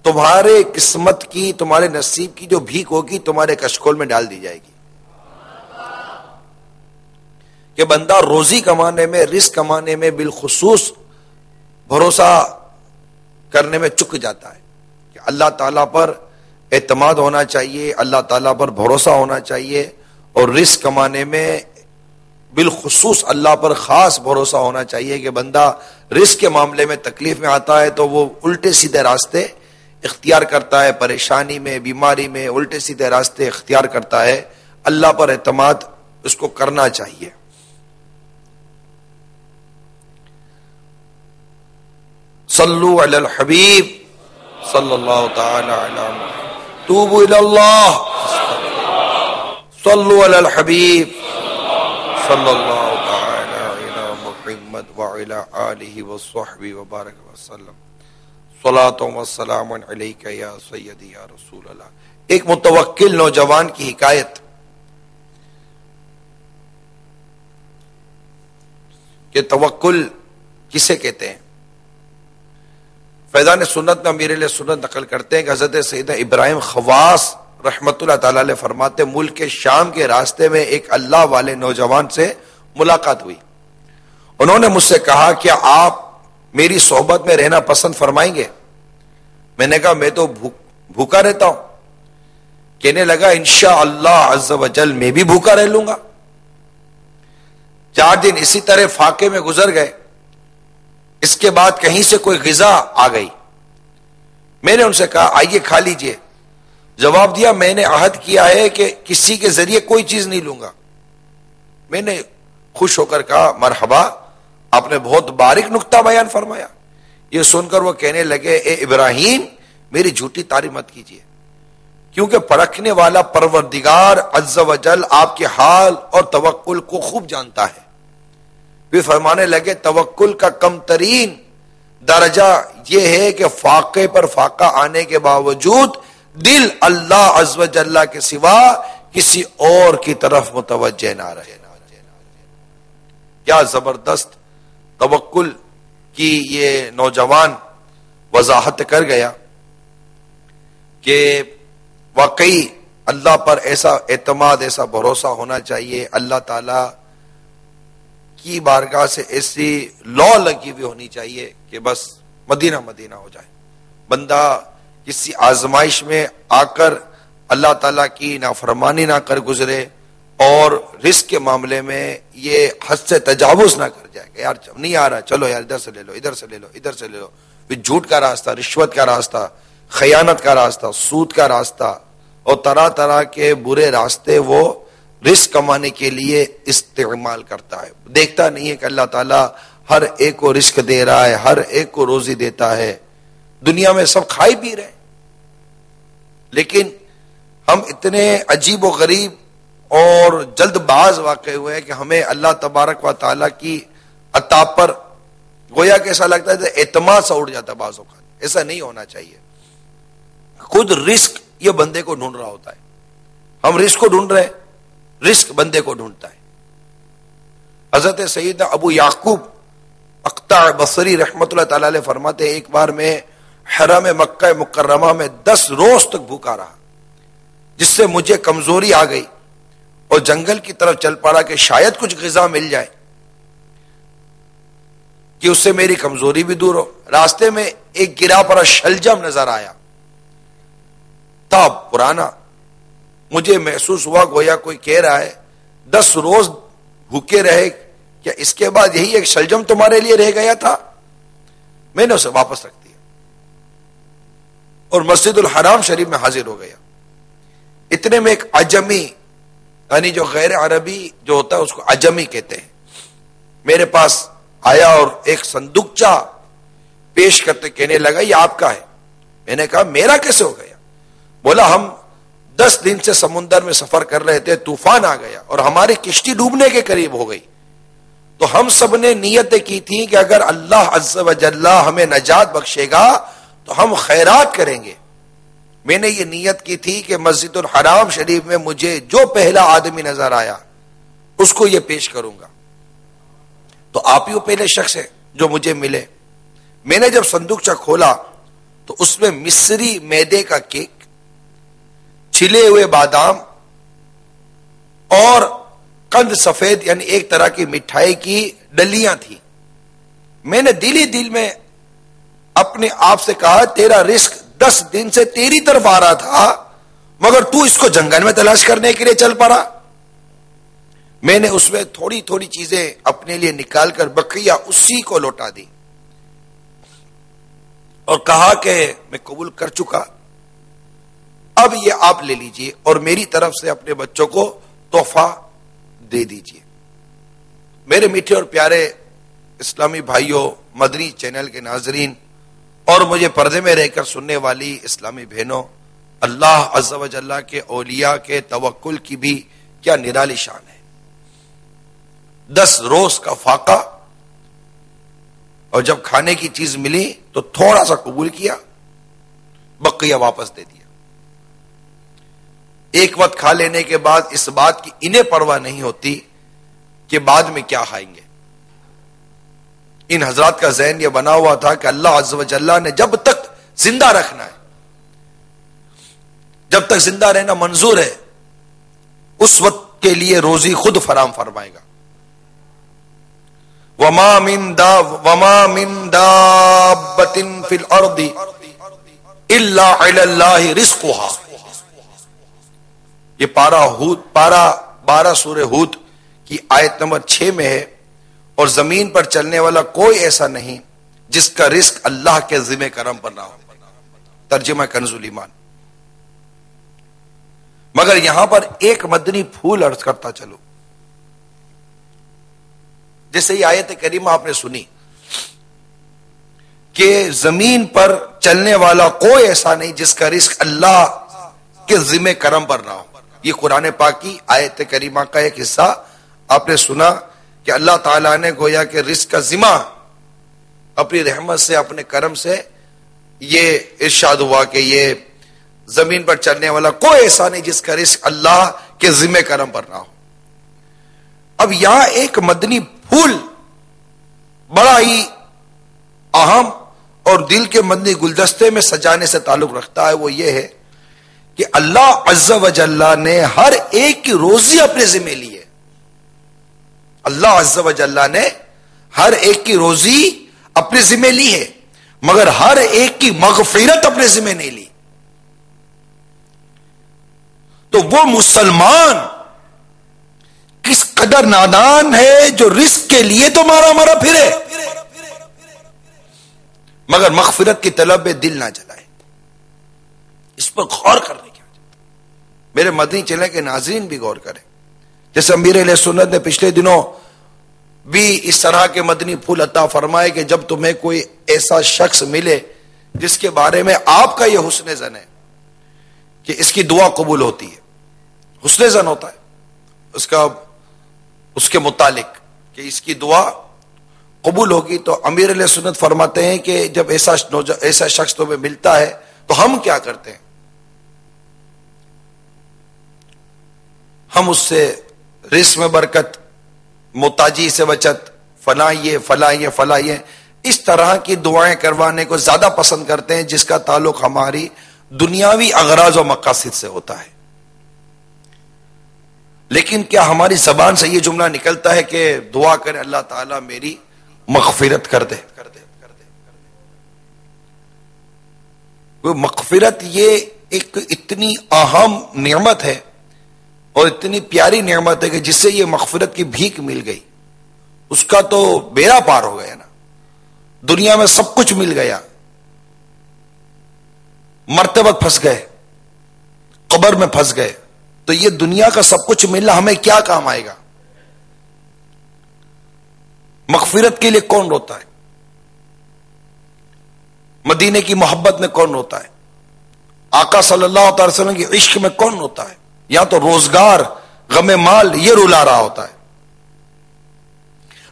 تمہارے قسمت کی، تمہارے نصیب کی جو بھیک ہوگی تمہارے کشکول میں ڈال دی جائے گی. کہ بندہ روزی کمانے میں، رزق کمانے میں بالخصوص بھروسہ کرنے میں چک جاتا ہے کہ اللہ تعالیٰ پر اعتماد ہونا چاہیے، اللہ تعالیٰ پر بھروسہ ہونا چاہیے، اور رزق کمانے میں بالخصوص اللہ پر خاص بھروسہ ہونا چاہیے. کہ بندہ رزق کے معاملے میں تکلیف میں آتا ہے تو وہ الٹے سیدھے راستے اختیار کرتا ہے، پریشانی میں، بیماری میں الٹے سیدھے راستے اختیار کرتا ہے. اللہ پر اعتماد اس کو کرنا چاہیے. صلو علی الحبیب صلی اللہ تعالی علی محمد، توبوا الی اللہ، صلو علی الحبیب صلی اللہ تعالی علی محمد وعلی آلہ وصحبہ وبارک وسلم. صلاۃ و سلام علیک یا سیدی یا رسول اللہ. ایک متوکل نوجوان کی حکایت کہ توکل کسے کہتے ہیں. فیضان سنت میں امیر علیہ سنت نقل کرتے ہیں کہ حضرت سیدنا ابراہیم خواص رحمت اللہ تعالی علیہ فرماتے ملک کے شام کے راستے میں ایک اللہ والے نوجوان سے ملاقات ہوئی. انہوں نے مجھ سے کہا کہ آپ میری صحبت میں رہنا پسند فرمائیں گے؟ میں نے کہا میں تو بھوکا رہتا ہوں. کہنے لگا انشاءاللہ عز و جل میں بھی بھوکا رہ لوں گا. 4 دن اسی طرح فاقے میں گزر گئے. اس کے بعد کہیں سے کوئی غذا آ گئی. میں نے ان سے کہا آئیے کھا لیجئے. جواب دیا میں نے عہد کیا ہے کہ کسی کے ذریعے کوئی چیز نہیں لوں گا. میں نے خوش ہو کر کہا مرحبا، آپ نے بہت باریک نکتہ بیان فرمایا. یہ سن کر وہ کہنے لگے اے ابراہیم میری جھوٹی تعریف مت کیجیے، کیونکہ پرکھنے والا پروردگار عز و جل آپ کے حال اور توکل کو خوب جانتا ہے. پھر فرمانے لگے توکل کا کم ترین درجہ یہ ہے کہ فاقے پر فاقہ آنے کے باوجود دل اللہ عز و جل کے سوا کسی اور کی طرف متوجہ نہ رہے. کیا زبردست توکل کی یہ نوجوان وضاحت کر گیا کہ واقعی اللہ پر ایسا اعتماد، ایسا بھروسہ ہونا چاہیے. اللہ تعالی کی بارگاہ سے ایسی لو لگی ہوئی ہونی چاہیے کہ بس مدینہ مدینہ ہو جائے. بندہ کسی آزمائش میں آ کر اللہ تعالیٰ کی نافرمانی نہ کر گزرے، اور رزق کے معاملے میں یہ حد سے تجاوز نہ کر جائے کہ یار نہیں آ رہا، چلو یار ادھر سے لے لو، ادھر سے لے لو، ادھر سے لے لو. پھر جھوٹ کا راستہ، رشوت کا راستہ، خیانت کا راستہ، سود کا راستہ اور طرح طرح کے برے راستے وہ رزق کمانے کے لیے استعمال کرتا ہے. دیکھتا نہیں ہے کہ اللہ تعالیٰ ہر ایک کو رزق دے رہا ہے، ہر ایک کو روزی دیتا ہے. دنیا میں سب کھائی پی رہے، لیکن ہم اتنے عجیب و غریب اور جلد باز واقع ہوئے ہیں کہ ہمیں اللہ تبارک و تعالیٰ کی عطا پر گویا کہ ایسا لگتا ہے اعتماد سا اٹھ جاتا ہے بعض اوقات. ایسا نہیں ہونا چاہیے. خود رزق یہ بندے کو ڈھونڈ رہا ہوتا ہے. ہم رزق کو ڈھونڈ رہے ہیں، رزق بندے کو ڈھونڈتا ہے۔ حضرت سیدنا ابو یعقوب اقطع بصری رحمت اللہ تعالی علیہ فرماتے ہیں ایک بار میں حرم مکہ مکرمہ میں 10 روز تک بھوکا رہا، جس سے مجھے کمزوری آ گئی اور جنگل کی طرف چل پڑا کہ شاید کچھ غذا مل جائے کہ اس سے میری کمزوری بھی دور ہو۔ راستے میں ایک گرا پڑا شلجم نظر آیا، تھا پرانا، مجھے محسوس ہوا گویا کوئی کہہ رہا ہے 10 روز بھوکے رہے، کیا اس کے بعد یہی ایک شلجم تمہارے لیے رہ گیا تھا؟ میں نے اسے واپس رکھ دیا اور مسجد الحرام شریف میں حاضر ہو گیا۔ اتنے میں ایک عجمی، یعنی جو غیر عربی جو ہوتا ہے اس کو عجمی کہتے ہیں، میرے پاس آیا اور ایک صندوقچہ پیش کرتے کہنے لگا یہ آپ کا ہے۔ میں نے کہا میرا کیسے ہو گیا؟ بولا ہم 10 دن سے سمندر میں سفر کر رہے تھے، طوفان آ گیا اور ہماری کشتی ڈوبنے کے قریب ہو گئی، تو ہم سب نے نیتیں کی تھی کہ اگر اللہ عز و جل ہمیں نجات بخشے گا تو ہم خیرات کریں گے۔ میں نے یہ نیت کی تھی کہ مسجد الحرام شریف میں مجھے جو پہلا آدمی نظر آیا اس کو یہ پیش کروں گا، تو آپ ہی وہ پہلے شخص ہیں جو مجھے ملے۔ میں نے جب صندوقچہ کھولا تو اس میں مصری میدے کا کیک، چھلے ہوئے بادام اور قند سفید یعنی ایک طرح کی مٹھائی کی ڈلیاں تھیں۔ میں نے دل ہی دل میں اپنے آپ سے کہا تیرا رزق 10 دن سے تیری طرف آ رہا تھا مگر تو اس کو جنگل میں تلاش کرنے کے لیے چل پڑا۔ میں نے اس میں تھوڑی تھوڑی چیزیں اپنے لیے نکال کر بقیہ اسی کو لوٹا دی اور کہا کہ میں قبول کر چکا، اب یہ آپ لے لیجئے اور میری طرف سے اپنے بچوں کو تحفہ دے دیجئے۔ میرے میٹھے اور پیارے اسلامی بھائیوں، مدنی چینل کے ناظرین اور مجھے پردے میں رہ کر سننے والی اسلامی بہنوں، اللہ عز و جل کے اولیاء کے توکل کی بھی کیا نرالی شان ہے۔ 10 روز کا فاقہ، اور جب کھانے کی چیز ملی تو تھوڑا سا قبول کیا، بقیہ واپس دے دیا۔ ایک وقت کھا لینے کے بعد اس بات کی انہیں پرواہ نہیں ہوتی کہ بعد میں کیا کھائیں گے۔ ان حضرات کا ذہن یہ بنا ہوا تھا کہ اللہ عز و جل نے جب تک زندہ رکھنا ہے، جب تک زندہ رہنا منظور ہے، اس وقت کے لیے روزی خود فراہم فرمائے گا۔ وما من دابۃ فی الارض الا علی اللہ رزقها۔ یہ پارہ 12 سورہ ہود کی آیت نمبر 6 میں ہے، اور زمین پر چلنے والا کوئی ایسا نہیں جس کا رزق اللہ کے ذمہ کرم پر نہ ہو۔ ترجمہ کنز الایمان۔ مگر یہاں پر ایک مدنی پھول عرض کرتا چلو، جیسے یہ آیت کریمہ آپ نے سنی کہ زمین پر چلنے والا کوئی ایسا نہیں جس کا رزق اللہ کے ذمہ کرم پر نہ ہو۔ یہ قرآن پاک کی آیت کریمہ کا ایک حصہ آپ نے سنا کہ اللہ تعالیٰ نے گویا کہ رزق کا ذمہ اپنی رحمت سے، اپنے کرم سے یہ ارشاد ہوا کہ یہ زمین پر چلنے والا کوئی ایسا نہیں جس کا رزق اللہ کے ذمہ کرم پر نہ ہو۔ اب یہاں ایک مدنی پھول بڑا ہی اہم اور دل کے مدنی گلدستے میں سجانے سے تعلق رکھتا ہے، وہ یہ ہے کہ اللہ عز و جل نے ہر ایک کی روزی اپنے ذمہ لی ہے۔ اللہ عز و جل نے ہر ایک کی روزی اپنے ذمہ لی ہے، مگر ہر ایک کی مغفرت اپنے ذمہ نہیں لی۔ تو وہ مسلمان کس قدر نادان ہے جو رزق کے لیے تو مارا مارا پھرے مگر مغفرت کی طلب میں دل نہ جلائے۔ اس پر غور کرنے کی میرے مدنی چینل کے ناظرین بھی غور کریں۔ جیسے امیر اہل سنت نے پچھلے دنوں بھی اس طرح کے مدنی پھول عطا فرمائے کہ جب تمہیں کوئی ایسا شخص ملے جس کے بارے میں آپ کا یہ حسن ظن ہے کہ اس کی دعا قبول ہوتی ہے، حسن ظن ہوتا ہے اس کے متعلق کہ اس کی دعا قبول ہوگی، تو امیر علیہ سنت فرماتے ہیں کہ جب ایسا شخص تمہیں ملتا ہے تو ہم کیا کرتے ہیں؟ ہم اس سے رزق میں برکت، محتاجی سے بچت، فلاں یہ اس طرح کی دعائیں کروانے کو زیادہ پسند کرتے ہیں، جس کا تعلق ہماری دنیاوی اغراض و مقاصد سے ہوتا ہے۔ لیکن کیا ہماری زبان سے یہ جملہ نکلتا ہے کہ دعا کرے اللہ تعالیٰ میری مغفرت کر دے؟ مغفرت یہ ایک اتنی اہم نعمت ہے اور اتنی پیاری نعمت ہے کہ جس سے یہ مغفرت کی بھیک مل گئی اس کا تو بیڑا پار ہو گیا نا، دنیا میں سب کچھ مل گیا، مرتے وقت پھنس گئے، قبر میں پھنس گئے، تو یہ دنیا کا سب کچھ ملنا ہمیں کیا کام آئے گا؟ مغفرت کے لیے کون روتا ہے؟ مدینے کی محبت میں کون روتا ہے؟ آقا صلی اللہ تعالی وسلم کی عشق میں کون روتا ہے؟ یا تو روزگار، غم مال یہ رلا رہا ہوتا ہے۔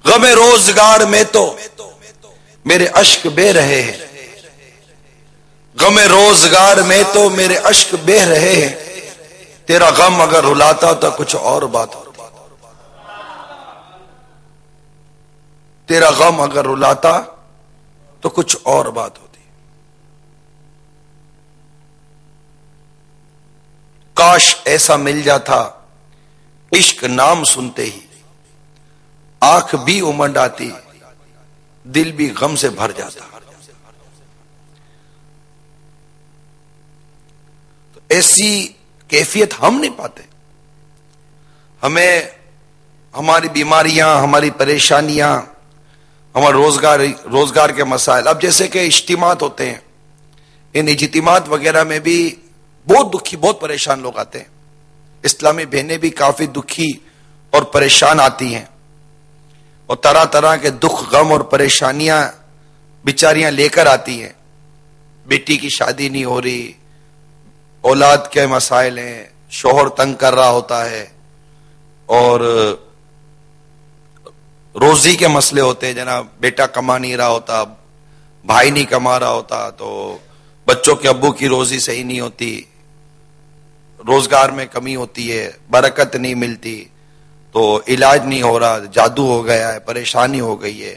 غم روزگار میں تو میرے اشک بہ رہے ہیں، غم روزگار میں تو میرے اشک بہ رہے ہیں، تیرا غم اگر رلاتا تو کچھ اور بات ہوتی، تیرا غم اگر رلاتا تو کچھ اور بات ہوتی۔ کاش ایسا مل جاتا، عشق نام سنتے ہی آنکھ بھی امنڈ آتی، دل بھی غم سے بھر جاتا۔ تو ایسی کیفیت ہم نہیں پاتے۔ ہمیں ہماری بیماریاں، ہماری پریشانیاں، ہمارے روزگار کے مسائل، اب جیسے کہ اجتماعات ہوتے ہیں، ان اجتماعات وغیرہ میں بھی بہت دکھی، بہت پریشان لوگ آتے ہیں۔ اسلامی بہنیں بھی کافی دکھی اور پریشان آتی ہیں، اور طرح طرح کے دکھ، غم اور پریشانیاں بیچاریاں لے کر آتی ہیں۔ بیٹی کی شادی نہیں ہو رہی، اولاد کے مسائل ہیں، شوہر تنگ کر رہا ہوتا ہے، اور روزی کے مسئلے ہوتے ہیں، جناب بیٹا کما نہیں رہا ہوتا، بھائی نہیں کما رہا ہوتا، تو بچوں کے ابو کی روزی صحیح نہیں ہوتی، روزگار میں کمی ہوتی ہے، برکت نہیں ملتی، تو علاج نہیں ہو رہا، جادو ہو گیا ہے، پریشانی ہو گئی ہے،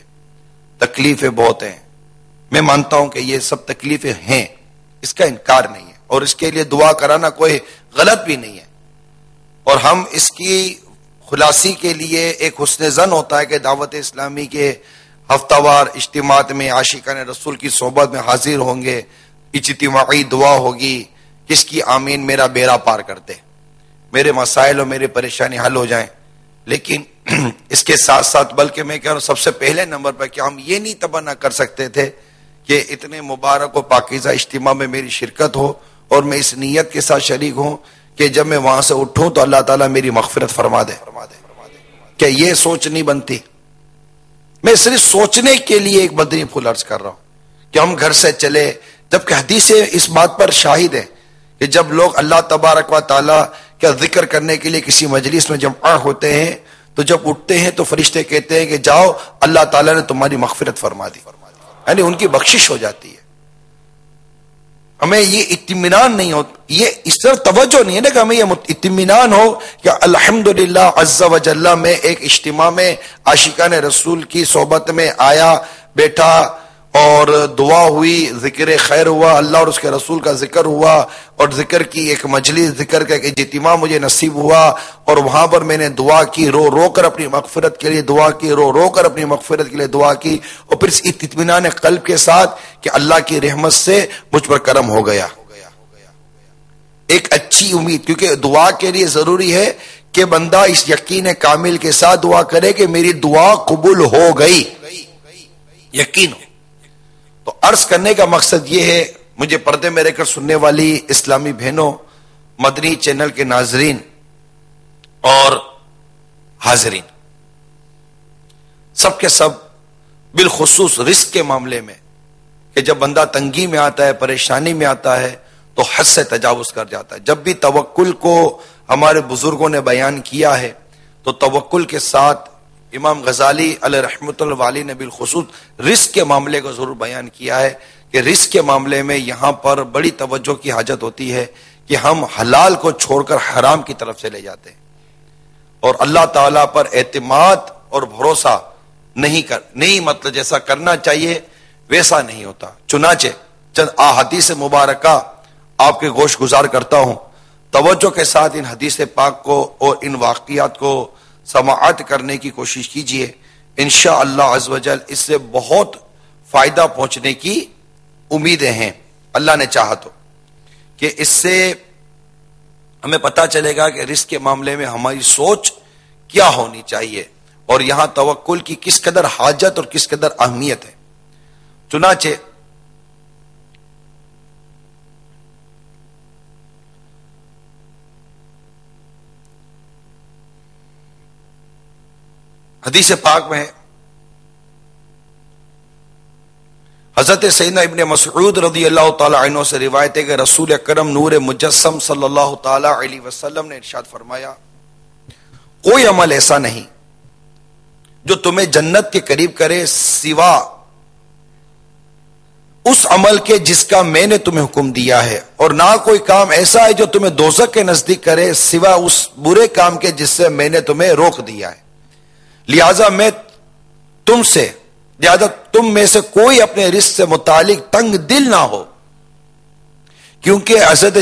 تکلیفیں بہت ہیں۔ میں مانتا ہوں کہ یہ سب تکلیفیں ہیں، اس کا انکار نہیں ہے، اور اس کے لیے دعا کرانا کوئی غلط بھی نہیں ہے، اور ہم اس کی خلاصی کے لیے ایک حسن ظن ہوتا ہے کہ دعوت اسلامی کے ہفتہ وار اجتماعات میں عاشقان رسول کی صحبت میں حاضر ہوں گے، اجتماعی دعا ہوگی، کس کی آمین میرا بیڑا پار کرتے، میرے مسائل اور میری پریشانی حل ہو جائیں۔ لیکن اس کے ساتھ ساتھ بلکہ میں کہہ رہا ہوں سب سے پہلے نمبر پر کہ ہم یہ نہیں تمنا کر سکتے تھے کہ اتنے مبارک و پاکیزہ اجتماع میں میری شرکت ہو اور میں اس نیت کے ساتھ شریک ہوں کہ جب میں وہاں سے اٹھوں تو اللہ تعالیٰ میری مغفرت فرما دے۔ کیا یہ سوچ نہیں بنتی؟ میں صرف سوچنے کے لیے ایک مدنی پھول عرض کر رہا ہوں کہ ہم گھر سے چلے، جبکہ حدیثیں اس بات پر شاہد ہیں کہ جب لوگ اللہ تبارک و تعالیٰ کا ذکر کرنے کے لیے کسی مجلس میں جمع ہوتے ہیں تو جب اٹھتے ہیں تو فرشتے کہتے ہیں کہ جاؤ اللہ تعالیٰ نے تمہاری مغفرت فرما دی، یعنی ان کی بخشش ہو جاتی ہے۔ ہمیں یہ اطمینان نہیں ہو، یہ اس طرح توجہ نہیں ہے نا کہ ہمیں یہ اطمینان ہو کہ الحمدللہ عز و جل میں ایک اجتماع میں عاشقان رسول کی صحبت میں آیا، بیٹھا اور دعا ہوئی، ذکر خیر ہوا، اللہ اور اس کے رسول کا ذکر ہوا، اور ذکر کی ایک مجلس، ذکر کا ایک اجتماع مجھے نصیب ہوا، اور وہاں پر میں نے دعا کی، رو رو کر اپنی مغفرت کے لیے دعا کی، رو رو کر اپنی مغفرت کے لیے دعا کی، اور پھر اس اطمینان قلب کے ساتھ کہ اللہ کی رحمت سے مجھ پر کرم ہو گیا، ایک اچھی امید، کیونکہ دعا کے لیے ضروری ہے کہ بندہ اس یقین کامل کے ساتھ دعا کرے کہ میری دعا قبول ہو گئی، یقین ہو۔ تو عرض کرنے کا مقصد یہ ہے، مجھے پردے میں رہ کر سننے والی اسلامی بہنوں، مدنی چینل کے ناظرین اور حاضرین، سب کے سب بالخصوص رزق کے معاملے میں کہ جب بندہ تنگی میں آتا ہے، پریشانی میں آتا ہے تو حد سے تجاوز کر جاتا ہے۔ جب بھی توکل کو ہمارے بزرگوں نے بیان کیا ہے تو توکل کے ساتھ امام غزالی علیہ رحمۃ اللہ علیہ نے بالخصوص رزق کے معاملے کو ضرور بیان کیا ہے کہ رزق کے معاملے میں یہاں پر بڑی توجہ کی حاجت ہوتی ہے کہ ہم حلال کو چھوڑ کر حرام کی طرف چلے جاتے ہیں۔ اور اللہ تعالیٰ پر اعتماد اور بھروسہ نہیں مطلب جیسا کرنا چاہیے ویسا نہیں ہوتا. چنانچہ چند احادیث مبارکہ آپ کے گوش گزار کرتا ہوں. توجہ کے ساتھ ان حدیث پاک کو اور ان واقعات کو سماعت کرنے کی کوشش کیجئے. انشاءاللہ عز و جل اس سے بہت فائدہ پہنچنے کی امیدیں ہیں اللہ نے چاہا تو، کہ اس سے ہمیں پتہ چلے گا کہ رزق کے معاملے میں ہماری سوچ کیا ہونی چاہیے اور یہاں توکل کی کس قدر حاجت اور کس قدر اہمیت ہے. چنانچہ حدیث پاک میں حضرت سیدنا ابن مسعود رضی اللہ تعالی عنہ سے روایت ہے کہ رسول اکرم نور مجسم صلی اللہ تعالی علیہ وسلم نے ارشاد فرمایا، کوئی عمل ایسا نہیں جو تمہیں جنت کے قریب کرے سوا اس عمل کے جس کا میں نے تمہیں حکم دیا ہے، اور نہ کوئی کام ایسا ہے جو تمہیں دوزخ کے نزدیک کرے سوا اس برے کام کے جس سے میں نے تمہیں روک دیا ہے. لہذا تم میں سے کوئی اپنے رزق سے متعلق تنگ دل نہ ہو، کیونکہ حضرت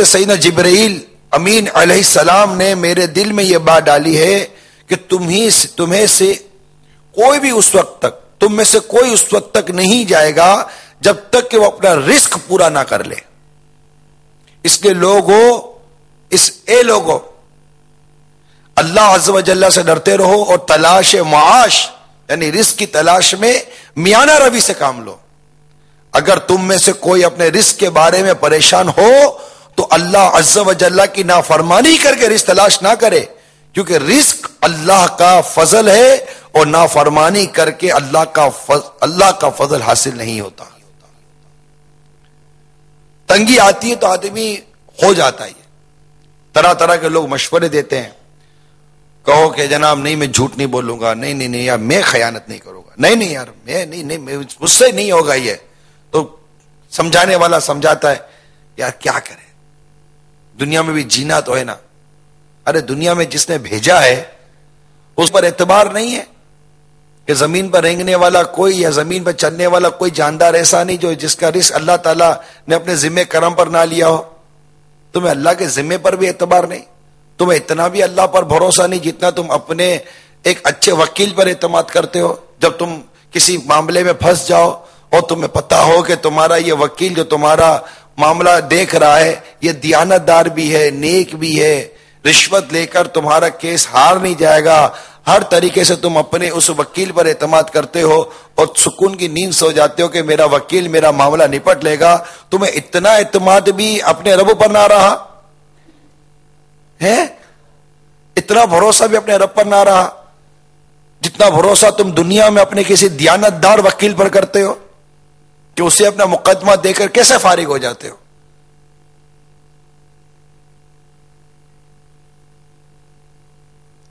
سیدنا جبرائیل امین علیہ السلام نے میرے دل میں یہ بات ڈالی ہے کہ تم میں سے کوئی اس وقت تک نہیں جائے گا جب تک کہ وہ اپنا رزق پورا نہ کر لے. اس کے لوگوں اللہ عز و جل سے ڈرتے رہو اور تلاش معاش یعنی رزق کی تلاش میں میانہ روی سے کام لو. اگر تم میں سے کوئی اپنے رزق کے بارے میں پریشان ہو تو اللہ عز و جل کی نافرمانی کر کے رزق تلاش نہ کرے، کیونکہ رزق اللہ کا فضل ہے اور نافرمانی کر کے اللہ کا فضل حاصل نہیں ہوتا. تنگی آتی ہے تو آدمی ہو جاتا ہے. طرح طرح کے لوگ مشورے دیتے ہیں، کہو کہ جناب نہیں میں جھوٹ نہیں بولوں گا، نہیں یار میں خیانت نہیں کروں گا، نہیں یار میں مجھ سے نہیں ہوگا. یہ تو سمجھانے والا سمجھاتا ہے، یار کیا کرے، دنیا میں بھی جینا تو ہے نا. ارے دنیا میں جس نے بھیجا ہے اس پر اعتبار نہیں ہے کہ زمین پر رینگنے والا کوئی یا زمین پر چلنے والا کوئی جاندار ایسا نہیں جو جس کا رزق اللہ تعالیٰ نے اپنے ذمہ کرم پر نہ لیا ہو. تمہیں اللہ کے ذمے پر بھی اعتبار نہیں، تمہیں اتنا بھی اللہ پر بھروسہ نہیں جتنا تم اپنے ایک اچھے وکیل پر اعتماد کرتے ہو. جب تم کسی معاملے میں پھنس جاؤ اور تمہیں پتا ہو کہ تمہارا یہ وکیل جو تمہارا معاملہ دیکھ رہا ہے یہ دیانت دار بھی ہے، نیک بھی ہے، رشوت لے کر تمہارا کیس ہار نہیں جائے گا، ہر طریقے سے تم اپنے اس وکیل پر اعتماد کرتے ہو اور سکون کی نیند سو جاتے ہو کہ میرا وکیل میرا معاملہ نپٹ لے گا. تمہیں اتنا اعتماد بھی اپنے رب پر نہ رہا ہے، اتنا بھروسہ بھی اپنے رب پر نہ رہا جتنا بھروسہ تم دنیا میں اپنے کسی دیانت دار وکیل پر کرتے ہو کہ اسے اپنا مقدمہ دے کر کیسے فارغ ہو جاتے ہو.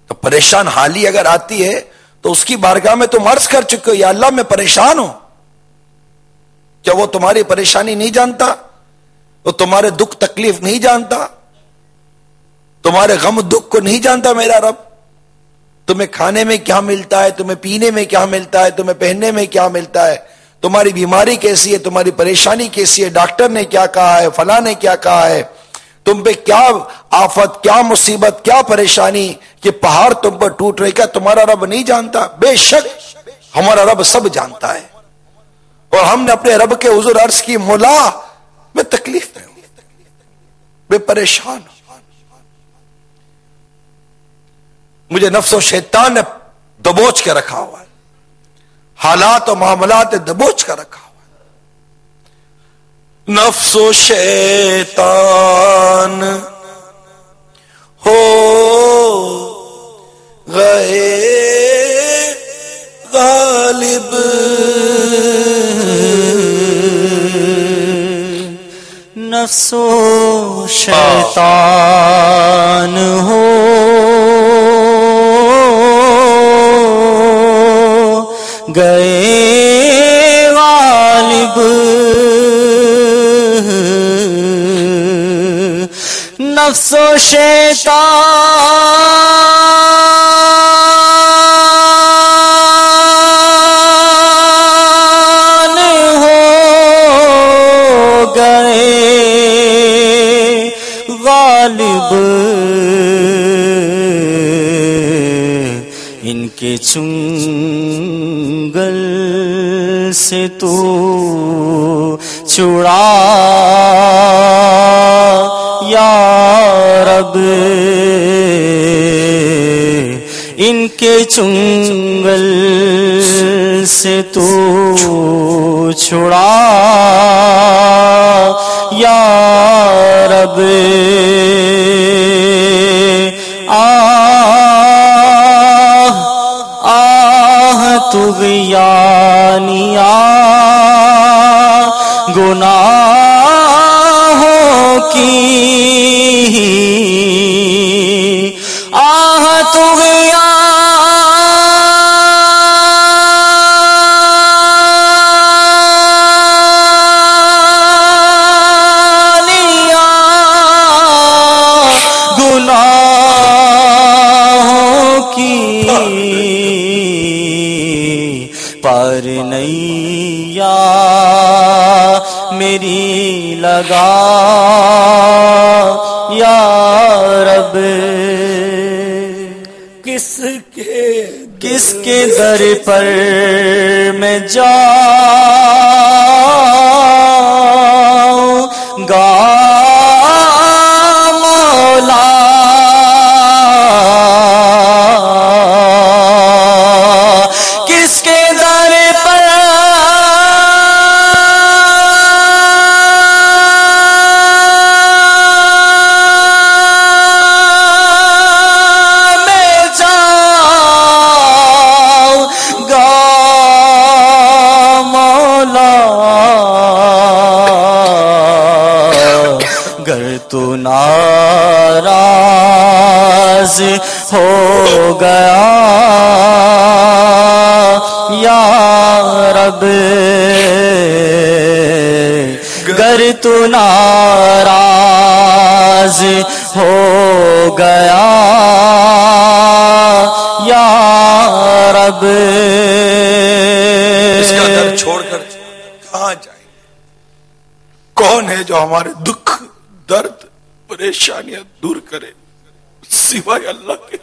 تو پریشان حالی اگر آتی ہے تو اس کی بارگاہ میں تم عرض کر چکے ہو، یا اللہ میں پریشان ہوں. کیا وہ تمہاری پریشانی نہیں جانتا؟ وہ تمہارے دکھ تکلیف نہیں جانتا؟ تمہارے غم دکھ کو نہیں جانتا میرا رب؟ تمہیں کھانے میں کیا ملتا ہے، تمہیں پینے میں کیا ملتا ہے، تمہیں پہننے میں کیا ملتا ہے، تمہاری بیماری کیسی ہے، تمہاری پریشانی کیسی ہے، ڈاکٹر نے کیا کہا ہے، فلاں نے کیا کہا ہے، تم پہ کیا آفت، کیا مصیبت، کیا پریشانی، کہ پہاڑ تم پر ٹوٹ رہی، کیا تمہارا رب نہیں جانتا؟ بے شک ہمارا رب سب جانتا ہے. اور ہم نے اپنے رب کے حضور عرض کی، مولا میں تکلیف میں ہوں، میں پریشان ہوں، مجھے نفس و شیطان نے دبوچ کے رکھا ہوا ہے، حالات و معاملات نے دبوچ کر رکھا ہوا ہے. نفس و شیطان ہو گئے غالب، نفس و شیطان ہو گئے غالب، نفس و شیطان ہو گئے غالب، ان کے چنگل سے تو چھڑا یا رب، ان کے چنگل سے تو چھڑا یا رب۔ طغیانیہ گناہوں کی آہ طغیانیہ گناہوں کی پر نیا میری لگا یا رب، کس کے در پر میں جاؤں گا مولا، کس کے در پر میں جاؤں گا مولا، گر تو ناراض ہو گیا یا رب، گر تو ناراض ہو گیا یا رب، اس کا در چھوڑ کر کہاں جائیں؟ کون ہے جو ہمارے دکھ درد پریشانیاں دور کرے سوائے اللہ کے؟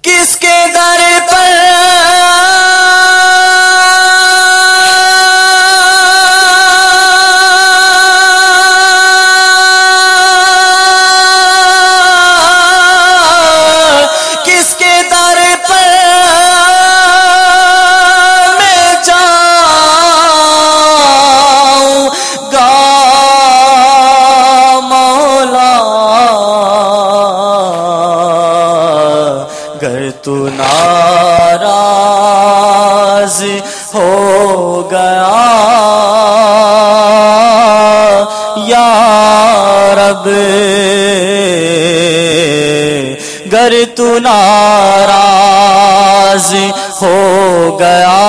کس کے در پر کس کے در پر میں جاؤں گا مولا، گر تو ناراض ہو گیا یا رب، گر تو ناراض ہو گیا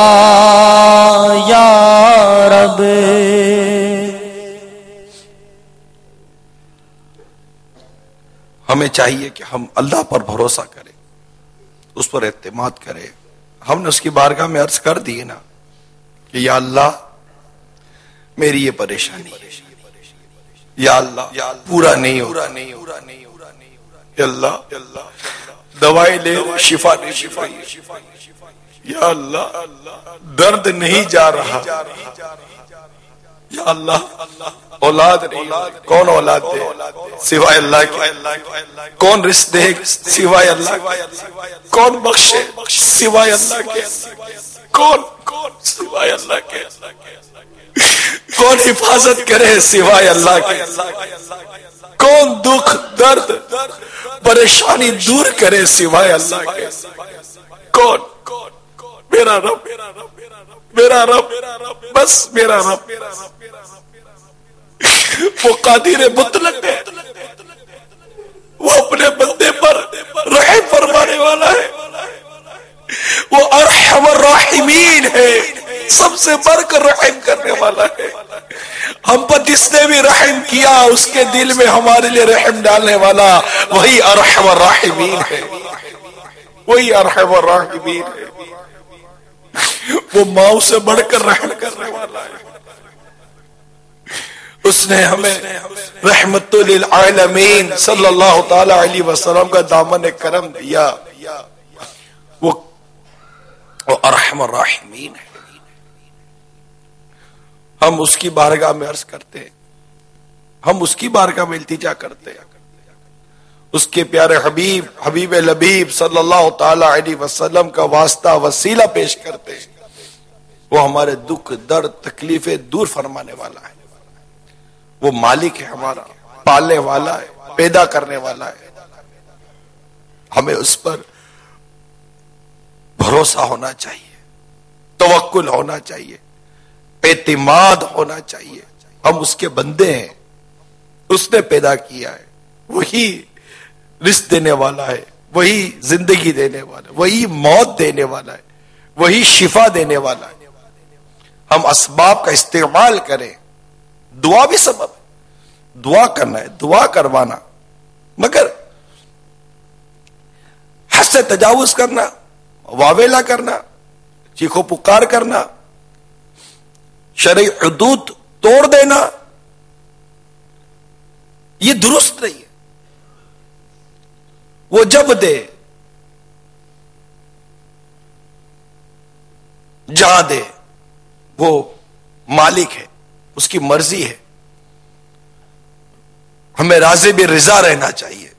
یا رب۔ ہمیں چاہیے کہ ہم اللہ پر بھروسہ کریں، اس پر اعتماد کریں۔ ہم نے اس کی بارگاہ میں عرض کر دی نا کہ یا اللہ میری یہ پریشانی یا اللہ پورا نہیں ہو، یا اللہ دوائی لے شفا نہیں، یا اللہ درد نہیں جا رہا، یا اللہ اولاد نہیں، کون اولاد دے سوائے اللہ کے؟ کون رزق دے سوائے اللہ کے؟ کون بخشے سوائے اللہ کے؟ کون سوائے اللہ کے؟ کون حفاظت کرے سوائے اللہ کے؟ کون دکھ درد پریشانی دور کرے سوائے اللہ کے؟ کون؟ میرا رب، میرا رب، بس میرا رب۔ وہ قادر مطلق ہے، وہ اپنے بندے پر رحم فرمانے والا ہے، وہ ارحم الراحمین ہے، سب سے بڑھ کر رحم کرنے والا ہے۔ ہم پر جس نے بھی رحم کیا اس کے دل میں ہمارے لیے رحم ڈالنے والا وہی ارحم الراحمین ہے، وہی ارحم الراحمین ہے، وہ ماؤں سے بڑھ کر رحم کرنے والا ہے۔ اس نے ہمیں رحمت للعالمین صلی اللہ تعالی علیہ وسلم کا دامن کرم دیا، وہ ارحم الراحمین ہے۔ ہم اس کی بارگاہ میں عرض کرتے ہیں، ہم اس کی بارگاہ میں التجا کرتے ہیں، اس کے پیارے حبیب حبیب لبیب صلی اللہ تعالی علیہ وسلم کا واسطہ وسیلہ پیش کرتے ہیں۔ وہ ہمارے دکھ درد تکلیفیں دور فرمانے والا ہے، وہ مالک ہے ہمارا، پالنے والا ہے، پیدا کرنے والا ہے۔ ہمیں اس پر بھروسہ ہونا چاہیے، توکل ہونا چاہیے، اعتماد ہونا چاہیے۔ ہم اس کے بندے ہیں، اس نے پیدا کیا ہے، وہی رزق دینے والا ہے، وہی زندگی دینے والا ہے، وہی موت دینے والا ہے، وہی شفا دینے والا ہے۔ ہم اسباب کا استعمال کریں، دعا بھی سبب ہے، دعا کرنا ہے، دعا کروانا، مگر حد سے تجاوز کرنا، واویلا کرنا، چیخو پکار کرنا، شرعی حدود توڑ دینا، یہ درست نہیں ہے۔ وہ جب دے، جہاں دے، وہ مالک ہے، اس کی مرضی ہے۔ ہمیں راضی بھی رضا رہنا چاہیے،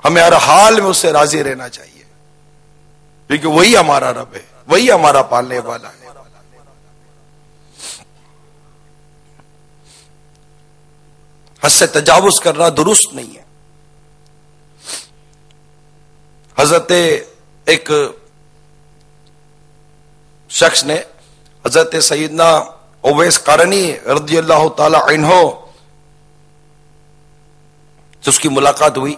ہمیں ہر حال میں اس سے راضی رہنا چاہیے، کیونکہ وہی ہمارا رب ہے، وہی ہمارا پالنے والا ہے۔ حد سے تجاوز کرنا درست نہیں ہے۔ حضرت ایک شخص نے حضرت سیدنا اویس قرنی رضی اللہ تعالی عنہ سے اس کی ملاقات ہوئی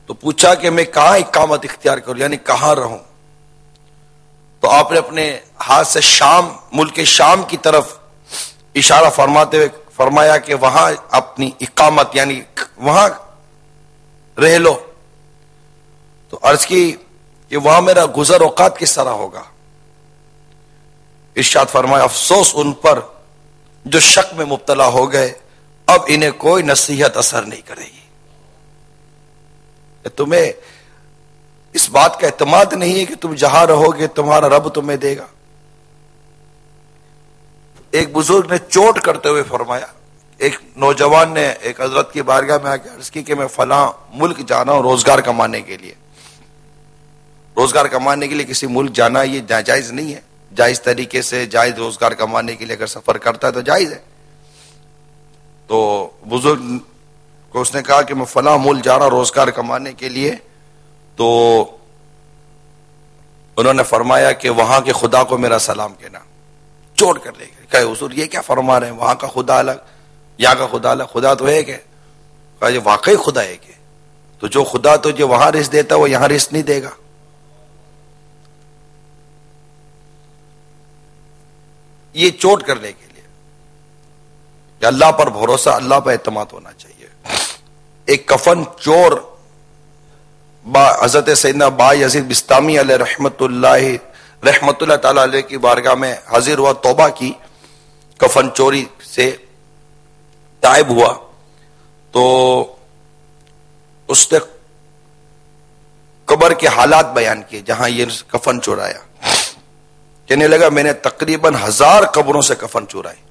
تو پوچھا کہ میں کہاں اقامت اختیار کروں، یعنی کہاں رہوں؟ تو آپ نے اپنے ہاتھ سے شام، ملک شام کی طرف اشارہ فرماتے ہوئے فرمایا کہ وہاں اپنی اقامت یعنی وہاں رہ لو۔ تو عرض کی کہ وہاں میرا گزر اوقات کس طرح ہوگا؟ ارشاد فرمایا افسوس ان پر جو شک میں مبتلا ہو گئے، اب انہیں کوئی نصیحت اثر نہیں کرے گی۔ تمہیں اس بات کا اعتماد نہیں ہے کہ تم جہاں رہو گے تمہارا رب تمہیں دے گا؟ ایک بزرگ نے چوٹ کرتے ہوئے فرمایا، ایک نوجوان نے ایک حضرت کی بارگاہ میں آ کے عرض کی کہ میں فلاں ملک جانا ہوں روزگار کمانے کے لیے۔ روزگار کمانے کے لیے کسی ملک جانا یہ ناجائز نہیں ہے، جائز طریقے سے جائز روزگار کمانے کے لیے اگر سفر کرتا ہے تو جائز ہے۔ تو بزرگ کو اس نے کہا کہ میں فلاں ملک جا رہا روزگار کمانے کے لیے، تو انہوں نے فرمایا کہ وہاں کے خدا کو میرا سلام کہنا۔ چوٹ کر لے گئے، کہا حضور یہ کیا فرما رہے ہیں، وہاں کا خدا الگ یہاں کا خدا الگ، خدا تو ہے کہ کہا یہ واقعی خدا ہے کہ تو جو خدا تجھے وہاں رزق دیتا وہ یہاں رزق نہیں دے گا۔ یہ چوٹ کرنے کے لیے کہ اللہ پر بھروسہ، اللہ پر اعتماد ہونا چاہیے۔ ایک کفن چور حضرت سیدنا با یزید بستامی علیہ رحمت اللہ تعالی علیہ کی بارگاہ میں حاضر ہوا، توبہ کی، کفن چوری سے تائب ہوا، تو اس نے قبر کے حالات بیان کیے جہاں یہ کفن چورایا۔ کہنے لگا میں نے تقریباً 1000 قبروں سے کفن چورائی،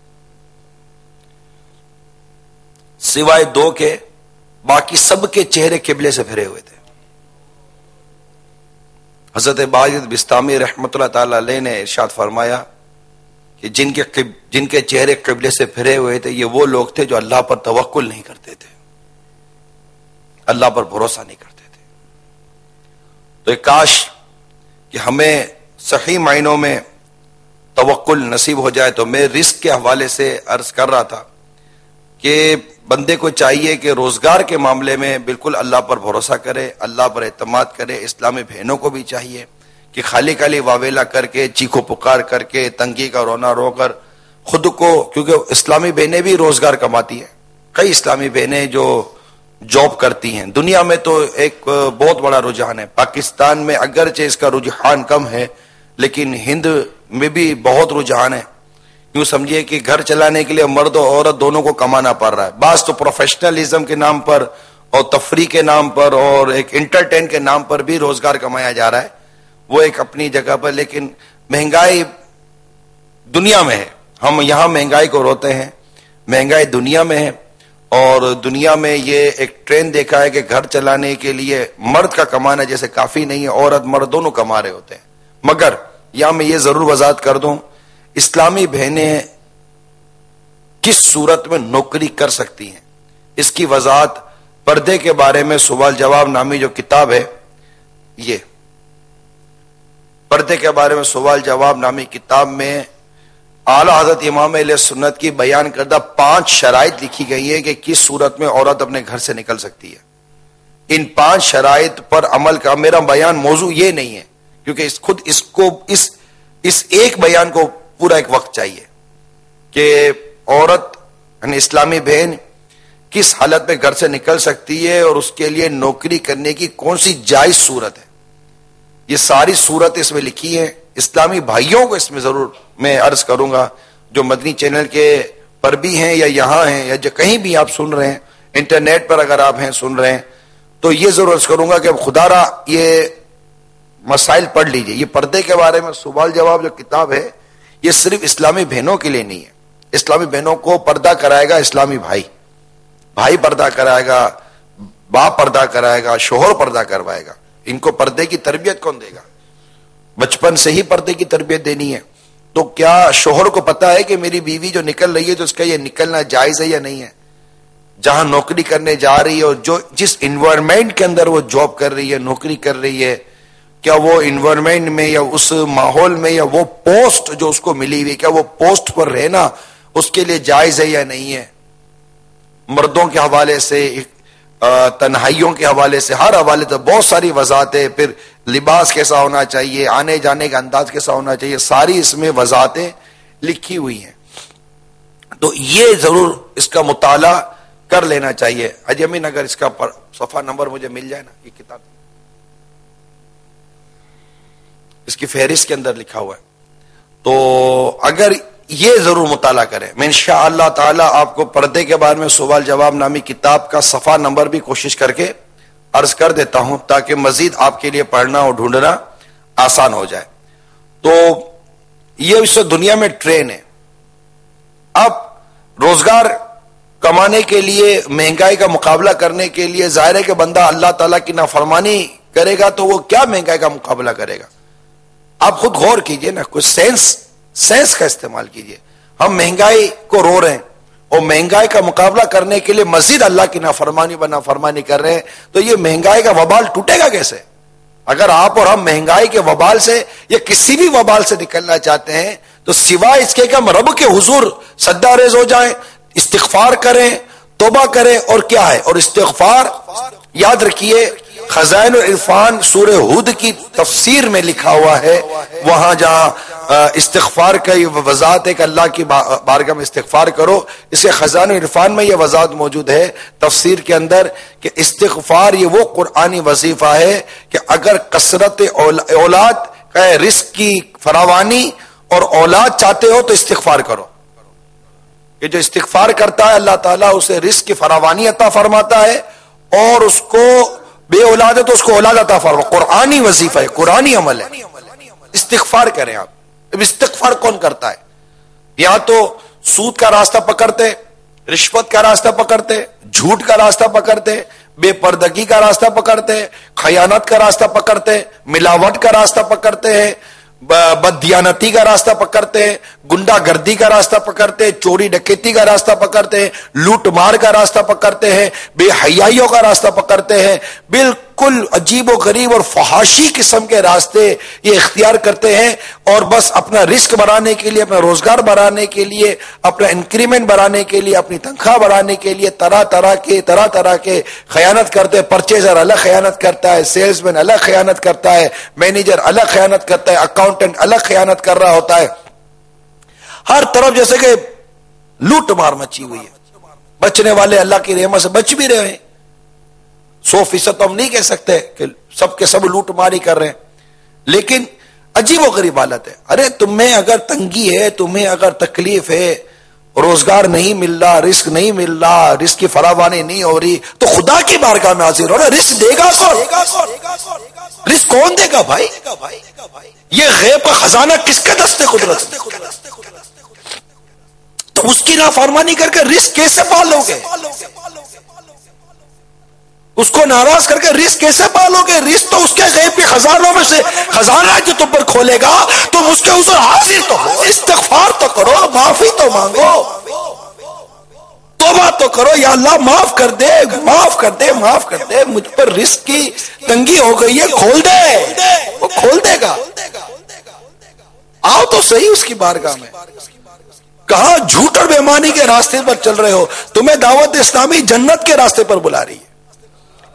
سوائے 2 کے باقی سب کے چہرے قبلے سے پھرے ہوئے تھے۔ حضرت باجد بستامی رحمت اللہ تعالی علیہ نے ارشاد فرمایا کہ جن کے چہرے قبلے سے پھرے ہوئے تھے یہ وہ لوگ تھے جو اللہ پر توکل نہیں کرتے تھے، اللہ پر بھروسہ نہیں کرتے تھے۔ تو کاش کہ ہمیں صحیح معنوں میں توکل نصیب ہو جائے۔ تو میں رزق کے حوالے سے عرض کر رہا تھا کہ بندے کو چاہیے کہ روزگار کے معاملے میں بالکل اللہ پر بھروسہ کرے، اللہ پر اعتماد کرے۔ اسلامی بہنوں کو بھی چاہیے کہ کہ خالی خالی واویلا کر کے، چیخو پکار کر کے، تنگی کا رونا رو کر خود کو، کیونکہ اسلامی بہنیں بھی روزگار کماتی ہیں، کئی اسلامی بہنیں جو جاب کرتی ہیں دنیا میں، تو ایک بہت بڑا رجحان ہے۔ پاکستان میں اگرچہ اس کا رجحان کم ہے، لیکن ہند میں بھی بہت رجحان ہے۔ یوں سمجھیے کہ گھر چلانے کے لیے مرد اور عورت دونوں کو کمانا پڑ رہا ہے، بعض تو پروفیشنلزم کے نام پر اور تفریح کے نام پر اور ایک انٹرٹین کے نام پر بھی روزگار کمایا جا رہا ہے، وہ ایک اپنی جگہ پر، لیکن مہنگائی دنیا میں ہے۔ ہم یہاں مہنگائی کو روتے ہیں، مہنگائی دنیا میں ہے، اور دنیا میں یہ ایک ٹرینڈ دیکھا ہے کہ گھر چلانے کے لیے مرد کا کمانا جیسے کافی نہیں ہے، عورت مرد دونوں کما رہے ہوتے ہیں۔ مگر یہاں میں یہ ضرور وضاحت کر دوں، اسلامی بہنیں کس صورت میں نوکری کر سکتی ہیں، اس کی وضاحت پردے کے بارے میں سوال جواب نامی جو کتاب ہے، یہ پردے کے بارے میں سوال جواب نامی کتاب میں اعلی حضرت امام اہل سنت کی بیان کردہ 5 شرائط لکھی گئی ہے کہ کس صورت میں عورت اپنے گھر سے نکل سکتی ہے۔ ان 5 شرائط پر عمل کا میرا بیان موضوع یہ نہیں ہے، کیونکہ اس ایک بیان کو پورا ایک وقت چاہیے کہ عورت یعنی اسلامی بہن کس حالت میں گھر سے نکل سکتی ہے اور اس کے لیے نوکری کرنے کی کون سی جائز صورت ہے۔ یہ ساری صورت اس میں لکھی ہے۔ اسلامی بھائیوں کو اس میں ضرور میں عرض کروں گا، جو مدنی چینل کے پر بھی ہیں یا یہاں ہیں یا جو کہیں بھی آپ سن رہے ہیں، انٹرنیٹ پر اگر آپ ہیں سن رہے ہیں، تو یہ ضرور عرض کروں گا کہ خدا را یہ مسائل پڑھ لیجئے۔ یہ پردے کے بارے میں سوال جواب جو کتاب ہے، یہ صرف اسلامی بہنوں کے لیے نہیں ہے۔ اسلامی بہنوں کو پردہ کرائے گا اسلامی بھائی پردہ کرائے گا، باپ پردہ کرائے گا، شوہر پردہ کروائے گا۔ ان کو پردے کی تربیت کون دے گا؟ بچپن سے ہی پردے کی تربیت دینی ہے۔ تو کیا شوہر کو پتا ہے کہ میری بیوی جو نکل رہی ہے تو اس کا یہ نکلنا جائز ہے یا نہیں ہے؟ جہاں نوکری کرنے جا رہی ہے اور جس انوائرمنٹ کے اندر وہ جاب کر رہی ہے، نوکری کر رہی ہے، کیا وہ انوائرمنٹ میں یا اس ماحول میں یا وہ پوسٹ جو اس کو ملی ہوئی، کیا وہ پوسٹ پر رہنا اس کے لیے جائز ہے یا نہیں ہے؟ مردوں کے حوالے سے، تنہائیوں کے حوالے سے، ہر حوالے سے بہت ساری وضاحتیں، پھر لباس کیسا ہونا چاہیے، آنے جانے کا انداز کیسا ہونا چاہیے، ساری اس میں وضاحتیں لکھی ہوئی ہیں۔ تو یہ ضرور اس کا مطالعہ کر لینا چاہیے۔ حاجی امین اگر اس کا صفحہ نمبر مجھے مل جائے نا، یہ کتاب اس کی فہرست کے اندر لکھا ہوا ہے، تو اگر یہ ضرور مطالعہ کریں، میں انشاءاللہ تعالی آپ کو پردے کے بارے میں سوال جواب نامی کتاب کا صفحہ نمبر بھی کوشش کر کے عرض کر دیتا ہوں، تاکہ مزید آپ کے لیے پڑھنا اور ڈھونڈنا آسان ہو جائے۔ تو یہ اس دنیا میں ٹرین ہے۔ اب روزگار کمانے کے لیے، مہنگائی کا مقابلہ کرنے کے لیے، ظاہر ہے کہ بندہ اللہ تعالیٰ کی نافرمانی کرے گا تو وہ کیا مہنگائی کا مقابلہ کرے گا؟ آپ خود غور کیجئے نا، کچھ سینس کا استعمال کیجئے۔ ہم مہنگائی کو رو رہے ہیں اور مہنگائی کا مقابلہ کرنے کے لیے مزید اللہ کی نافرمانی کر رہے ہیں، تو یہ مہنگائی کا وبال ٹوٹے گا کیسے؟ اگر آپ اور ہم مہنگائی کے وبال سے یا کسی بھی وبال سے نکلنا چاہتے ہیں تو سوائے اس کے کہ ہم رب کے حضور سجدہ ریز ہو جائیں، استغفار کریں، توبہ کریں، اور کیا ہے؟ اور استغفار یاد رکھیے، خزائن العرفان سورہ ہود کی تفسیر میں لکھا ہوا ہے، وہاں جہاں استغفار کا یہ وضاحت ہے کہ اللہ کی بارگاہ میں استغفار کرو، اس کے خزائن العرفان میں یہ وضاحت موجود ہے تفسیر کے اندر کہ استغفار یہ وہ قرآنی وظیفہ ہے کہ اگر کثرت اولاد کا رزق کی فراوانی اور اولاد چاہتے ہو تو استغفار کرو، کہ جو استغفار کرتا ہے اللہ تعالیٰ اسے رزق کی فراوانی عطا فرماتا ہے، اور اس کو بے اولاد ہے تو اس کو اولاد عطا فرماتا ہے۔ قرآنی وظیفہ ہے، قرآنی عمل ہے، استغفار کریں آپ۔ اب استغفار کون کرتا ہے؟ یا تو سود کا راستہ پکڑتے، رشوت کا راستہ پکڑتے، جھوٹ کا راستہ پکڑتے، بے پردگی کا راستہ پکڑتے، خیانت کا راستہ پکڑتے، ملاوٹ کا راستہ پکڑتے ہیں، بددیانتی کا راستہ پکڑتے ہیں، گنڈا گردی کا راستہ پکڑتے ہیں، چوری ڈکیتی کا راستہ پکڑتے ہیں، لوٹ مار کا راستہ پکڑتے ہیں، بے حیائیوں کا راستہ پکڑتے ہیں، بالکل بالکل عجیب و غریب اور فحاشی قسم کے راستے یہ اختیار کرتے ہیں، اور بس اپنا رزق بڑھانے کے لیے، اپنا روزگار بڑھانے کے لیے، اپنا انکریمنٹ بڑھانے کے لیے، اپنی تنخواہ بڑھانے کے لیے طرح طرح کے خیانت کرتے ہیں۔ پرچیزر الگ خیانت کرتا ہے، سیلز مین الگ خیانت کرتا ہے، مینیجر الگ خیانت کرتا ہے، اکاؤنٹنٹ الگ خیانت کر رہا ہوتا ہے۔ ہر طرف جیسے کہ لوٹ مار مچی ہوئی ہے۔ بچنے والے اللہ کی رحمت سے بچ بھی رہے ہیں، 100% تو ہم نہیں کہہ سکتے کہ سب کے سب لوٹ ماری کر رہے ہیں، لیکن عجیب و غریب حالت ہے۔ ارے تمہیں اگر تنگی ہے، تمہیں اگر تکلیف ہے، روزگار نہیں مل رہا، رزق نہیں مل رہا، رزق کی فراوانی نہیں ہو رہی، تو خدا کی بارگاہ میں حاضر ہو رہا، رزق دے گا کون؟ رزق کون دے گا بھائی؟ یہ غیب کا خزانہ کس کے دستے قدرت؟ تو اس کی نافرمانی کر کے رزق کیسے پالو گے؟ اس کو ناراض کر کے رزق کیسے پالو گے؟ رزق تو اس کے غیب کے خزانوں میں سے خزانہ ہے جو تم پر کھولے گا، تم اس کے حضور حاضر تو ہو، استغفار تو کرو، معافی تو مانگو، توبہ تو کرو، یا اللہ معاف کر دے، معاف کر دے، معاف کر دے، مجھ پر رزق کی تنگی ہو گئی ہے، کھول دے، وہ کھول دے گا۔ آؤ تو صحیح اس کی بارگاہ میں۔ کہاں جھوٹ اور بےمانی کے راستے پر چل رہے ہو؟ تمہیں دعوت اسلامی جنت کے راستے پر بلا رہی ہے،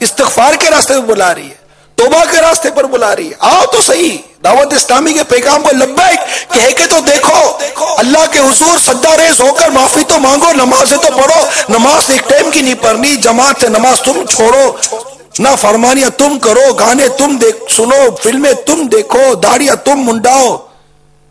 استغفار کے راستے پر بلا رہی ہے، توبہ کے راستے پر بلا رہی ہے۔ آؤ تو صحیح دعوت اسلامی کے پیغام کو لبیک کہہ کے تو دیکھو، اللہ کے حضور سجدہ ریز ہو کر معافی تو مانگو، نمازیں تو پڑھو۔ نماز ایک ٹائم کی نہیں پڑھنی، جماعت سے نماز تم چھوڑو، نہ فرمانیاں تم کرو، گانے تم سنو، فلمیں تم دیکھو، داڑیاں تم منڈاؤ،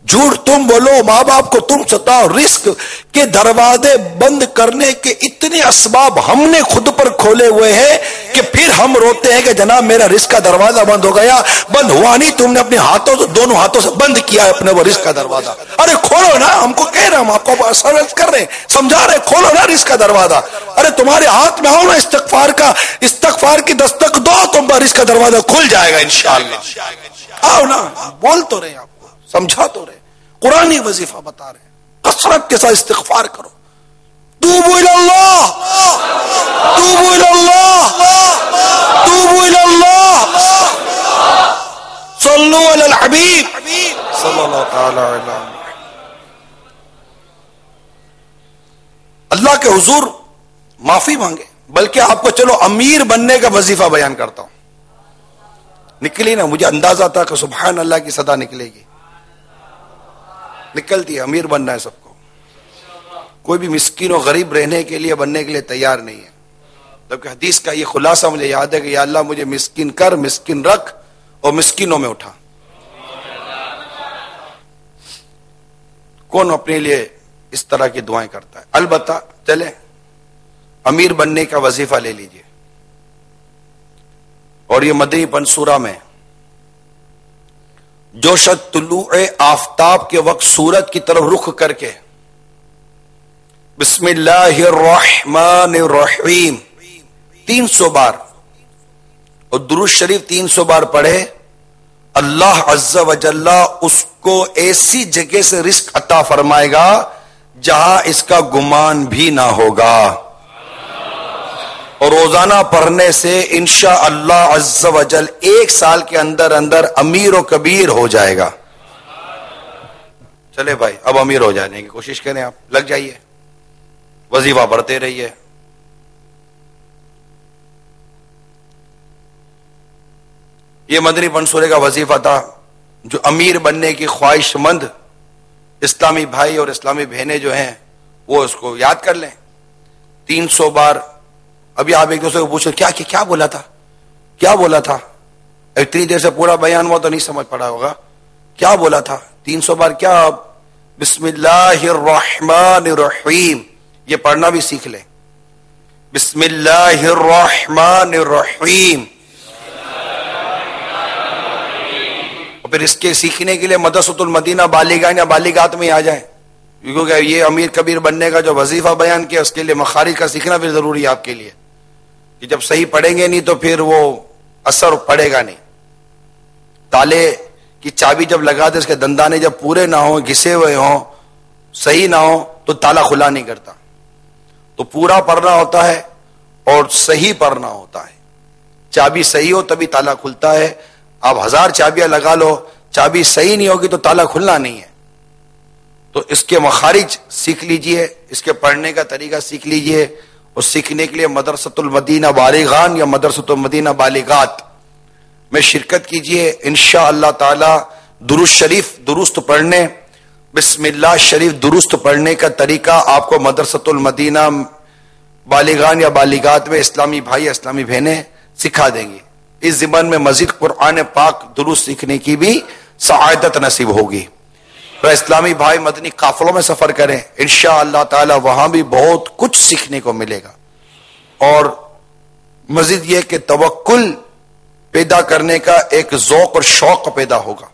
جھوٹ تم بولو، ماں باپ کو تم ستاؤ۔ رزق کے دروازے بند کرنے کے اتنے اسباب ہم نے خود پر کھولے ہوئے ہیں کہ پھر ہم روتے ہیں کہ جناب میرا رزق کا دروازہ بند ہو گیا۔ بند ہوا نہیں، تم نے اپنے ہاتھوں سے، دونوں ہاتھوں سے بند کیا ہے اپنے وہ رزق کا دروازہ۔ ارے کھولو نا، ہم کو کہہ رہے ہیں، ہم آپ کو سرچ کر رہے ہیں، سمجھا رہے ہیں، کھولو نا رزق کا دروازہ۔ ارے تمہارے ہاتھ میں آؤ نا استغفار کی دستک دو، تم پر رزق کا دروازہ کھل جائے گا انشاءاللہ۔ آؤ نا، بول تو رہے آپ کو، سمجھا تو رہے، قرآنی وظیفہ بتا رہے ہیں، کثرت کے ساتھ استغفار کرو۔ توبوا الی اللہ، توبوا الی اللہ، توبوا الی اللہ، صلوا علی الحبیب صلی اللہ تعالی علیہ وسلم۔ اللہ کے حضور معافی مانگے، بلکہ آپ کو چلو امیر بننے کا وظیفہ بیان کرتا ہوں۔ نکلی نا، مجھے اندازہ تھا کہ سبحان اللہ کی صدا نکلے گی، نکلتی ہے۔ امیر بننا ہے سب کو، کوئی بھی مسکین و غریب رہنے کے لیے بننے کے لیے تیار نہیں ہے، جبکہ حدیث کا یہ خلاصہ مجھے یاد ہے کہ یا اللہ مجھے مسکین کر، مسکین رکھ اور مسکینوں میں اٹھا۔ کون اپنے لیے اس طرح کی دعائیں کرتا ہے؟ البتہ چلیں امیر بننے کا وظیفہ لے لیجئے، اور یہ مدنی پنسورہ میں جو شخص طلوع آفتاب کے وقت سورج کی طرف رخ کر کے بسم اللہ الرحمن الرحیم 300 بار اور درود شریف 300 بار پڑھے، اللہ عز و جل اس کو ایسی جگہ سے رزق عطا فرمائے گا جہاں اس کا گمان بھی نہ ہوگا، اور روزانہ پڑھنے سے انشاءاللہ عز و جل 1 سال کے اندر اندر امیر و کبیر ہو جائے گا۔ چلے بھائی اب امیر ہو جانے کی کوشش کریں، آپ لگ جائیے، وظیفہ پڑھتے رہیے۔ یہ مدنی پنسورے کا وظیفہ تھا، جو امیر بننے کی خواہش مند اسلامی بھائی اور اسلامی بہنیں جو ہیں وہ اس کو یاد کر لیں 300 بار۔ ابھی آپ ایک دوسرے کو پوچھو کیا بولا تھا، کیا بولا تھا؟ اتنی دیر سے پورا بیان ہوا تو نہیں سمجھ پڑا ہوگا، کیا بولا تھا 300 بار؟ کیا بسم اللہ الرحمن الرحیم، یہ پڑھنا بھی سیکھ لیں، بسم اللہ الرحمن الرحیم۔ اور پھر اس کے سیکھنے کے لیے مدرسۃ المدینہ بالیگان یا بالیگات میں ہی آ جائیں، کیونکہ یہ امیر کبیر بننے کا جو وظیفہ بیان کیا اس کے لیے مخارج کا سیکھنا بھی ضروری ہے آپ کے لیے، کہ جب صحیح پڑھیں گے نہیں تو پھر وہ اثر پڑے گا نہیں۔ تالے کی چابی جب لگا دے، اس کے دندانے جب پورے نہ ہوں، گھسے ہوئے ہوں، صحیح نہ ہو تو تالا کھلا نہیں کرتا۔ تو پورا پڑھنا ہوتا ہے اور صحیح پڑھنا ہوتا ہے، چابی صحیح ہو تبھی تالا کھلتا ہے. آپ 1000 چابیاں لگا لو، چابی صحیح نہیں ہوگی تو تالا کھلنا نہیں ہے. تو اس کے مخارج سیکھ لیجئے، اس کے پڑھنے کا طریقہ سیکھ لیجئے. اور سیکھنے کے لیے مدرسۃ المدینہ بالغان یا مدرسۃ المدینہ بالغات میں شرکت کیجئے. انشاءاللہ تعالی درود شریف درست پڑھنے، بسم اللہ شریف درست پڑھنے کا طریقہ آپ کو مدرسۃ المدینہ بالغان یا بالغات میں اسلامی بھائی اسلامی بہنیں سکھا دیں گے. اس ضمن میں مزید قرآن پاک درست سیکھنے کی بھی سعادت نصیب ہوگی. تو اسلامی بھائی مدنی قافلوں میں سفر کریں، انشاءاللہ تعالی وہاں بھی بہت کچھ سیکھنے کو ملے گا. اور مزید یہ کہ توکل پیدا کرنے کا ایک ذوق اور شوق پیدا ہوگا.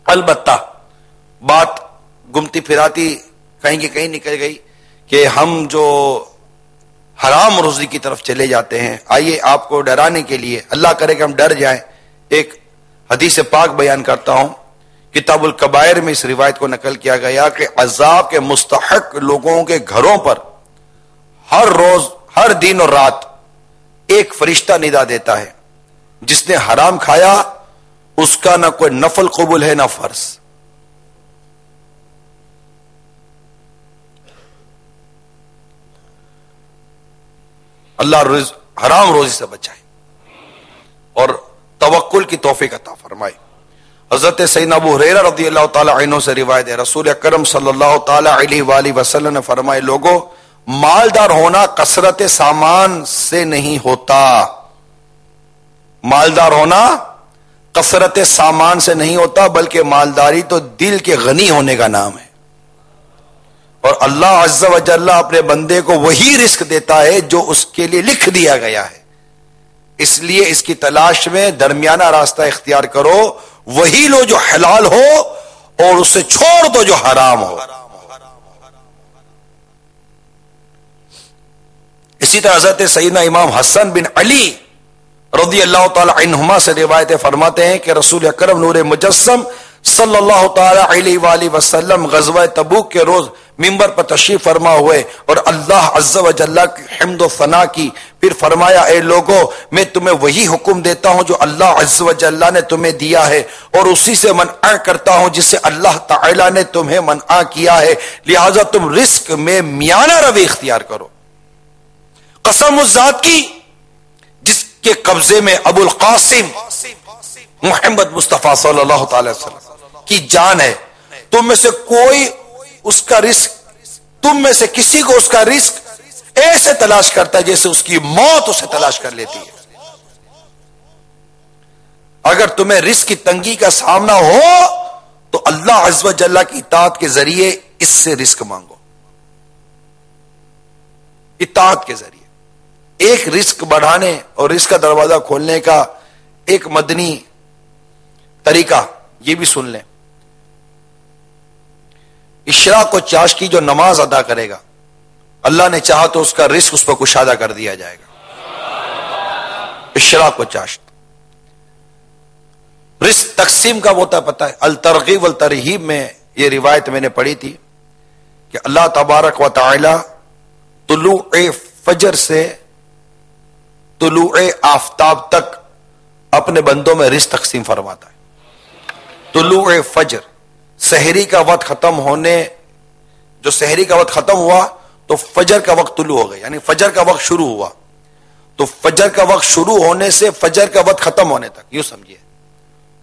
البتہ بات گمتی پھراتی کہیں کی کہیں نکل گئی کہ ہم جو حرام روزی کی طرف چلے جاتے ہیں. آئیے آپ کو ڈرانے کے لیے، اللہ کرے کہ ہم ڈر جائیں، ایک حدیث پاک بیان کرتا ہوں. کتاب الکبائر میں اس روایت کو نقل کیا گیا کہ عذاب کے مستحق لوگوں کے گھروں پر ہر روز ہر دن اور رات ایک فرشتہ ندا دیتا ہے، جس نے حرام کھایا اس کا نہ کوئی نفل قبول ہے نہ فرض. اللہ حرام روزی سے بچائے اور توکل کی توفیق عطا فرمائے. حضرت سیدنا ابو ہریرہ رضی اللہ تعالی عنہ سے روایت ہے، رسول اکرم صلی اللہ تعالی علیہ وآلہ وسلم نے فرمائے، لوگوں مالدار ہونا کثرت سامان سے نہیں ہوتا. مالدار ہونا کثرت سامان سے نہیں ہوتا، بلکہ مالداری تو دل کے غنی ہونے کا نام ہے. اور اللہ عز و جل اپنے بندے کو وہی رزق دیتا ہے جو اس کے لیے لکھ دیا گیا ہے. اس لیے اس کی تلاش میں درمیانہ راستہ اختیار کرو، وہی لو جو حلال ہو اور اسے چھوڑ دو جو حرام ہو. اسی طرح حضرت سیدنا امام حسن بن علی رضی اللہ تعالی عنہما سے روایتیں فرماتے ہیں کہ رسول اکرم نور مجسم صلی اللہ تعالی علیہ وآلہ وسلم غزوہ تبوک کے روز منبر پر تشریف فرما ہوئے اور اللہ عز و جل کی حمد و ثنا کی. پھر فرمایا، اے لوگوں میں تمہیں وہی حکم دیتا ہوں جو اللہ عز و جل نے تمہیں دیا ہے، اور اسی سے منع کرتا ہوں جس سے اللہ تعالی نے تمہیں منع کیا ہے، لہذا تم رزق میں میانہ روی اختیار کرو. قسم اس ذات کی جس کے قبضے میں ابو القاسم محمد مصطفیٰ صلی اللہ تعالی وسلم کی جان ہے، تم میں سے کوئی اس کا رزق، تم میں سے کسی کو اس کا رزق ایسے تلاش کرتا ہے جیسے اس کی موت اسے تلاش کر لیتی ہے. اگر تمہیں رزق کی تنگی کا سامنا ہو تو اللہ عز و جل کی اطاعت کے ذریعے اس سے رزق مانگو. اطاعت کے ذریعے ایک رزق بڑھانے اور رزق کا دروازہ کھولنے کا ایک مدنی طریقہ یہ بھی سن لیں. اشراق و چاش کی جو نماز ادا کرے گا، اللہ نے چاہا تو اس کا رزق اس پر کشادہ کر دیا جائے گا. اشراق و چاش رزق تقسیم کا ہوتا ہے، پتہ ہے. الترغیب والترہیب میں یہ روایت میں نے پڑھی تھی کہ اللہ تبارک و تعالی طلوع فجر سے طلوع آفتاب تک اپنے بندوں میں رزق تقسیم فرماتا ہے. طلوع فجر، سحری کا وقت ختم ہونے، جو سحری کا وقت ختم ہوا تو فجر کا وقت طلوع ہو گیا، یعنی فجر کا وقت شروع ہوا. تو فجر کا وقت شروع ہونے سے فجر کا وقت ختم ہونے تک، یوں سمجھیے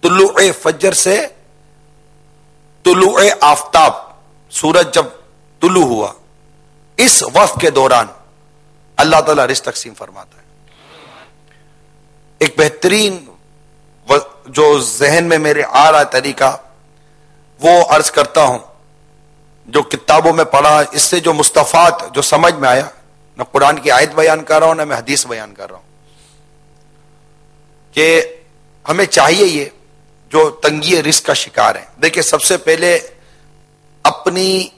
طلوع فجر سے طلوع آفتاب، سورج جب طلوع ہوا، اس وقت کے دوران اللہ تعالیٰ رزق تقسیم فرماتا ہے. ایک بہترین جو ذہن میں میرے آ رہا طریقہ وہ عرض کرتا ہوں، جو کتابوں میں پڑھا، اس سے جو مستفاد جو سمجھ میں آیا، نہ قرآن کی آیت بیان کر رہا ہوں نہ میں حدیث بیان کر رہا ہوں، کہ ہمیں چاہیے یہ جو تنگی رزق کا شکار ہیں. دیکھیں سب سے پہلے اپنی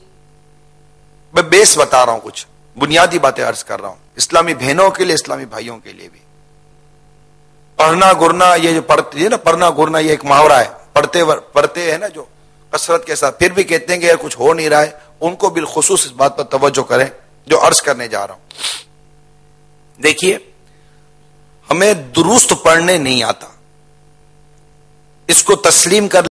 میں بیس بتا رہا ہوں، کچھ بنیادی باتیں عرض کر رہا ہوں، اسلامی بہنوں کے لیے اسلامی بھائیوں کے لیے بھی. پڑھنا گرنا، یہ جو پڑھتی ہے نا، پڑھنا گرنا یہ ایک محاورہ ہے، پڑھتے ہیں نا جو کثرت کے ساتھ، پھر بھی کہتے ہیں کہ یار کچھ ہو نہیں رہا ہے، ان کو بالخصوص اس بات پر توجہ کریں جو عرض کرنے جا رہا ہوں. دیکھیے ہمیں درست پڑھنے نہیں آتا، اس کو تسلیم کر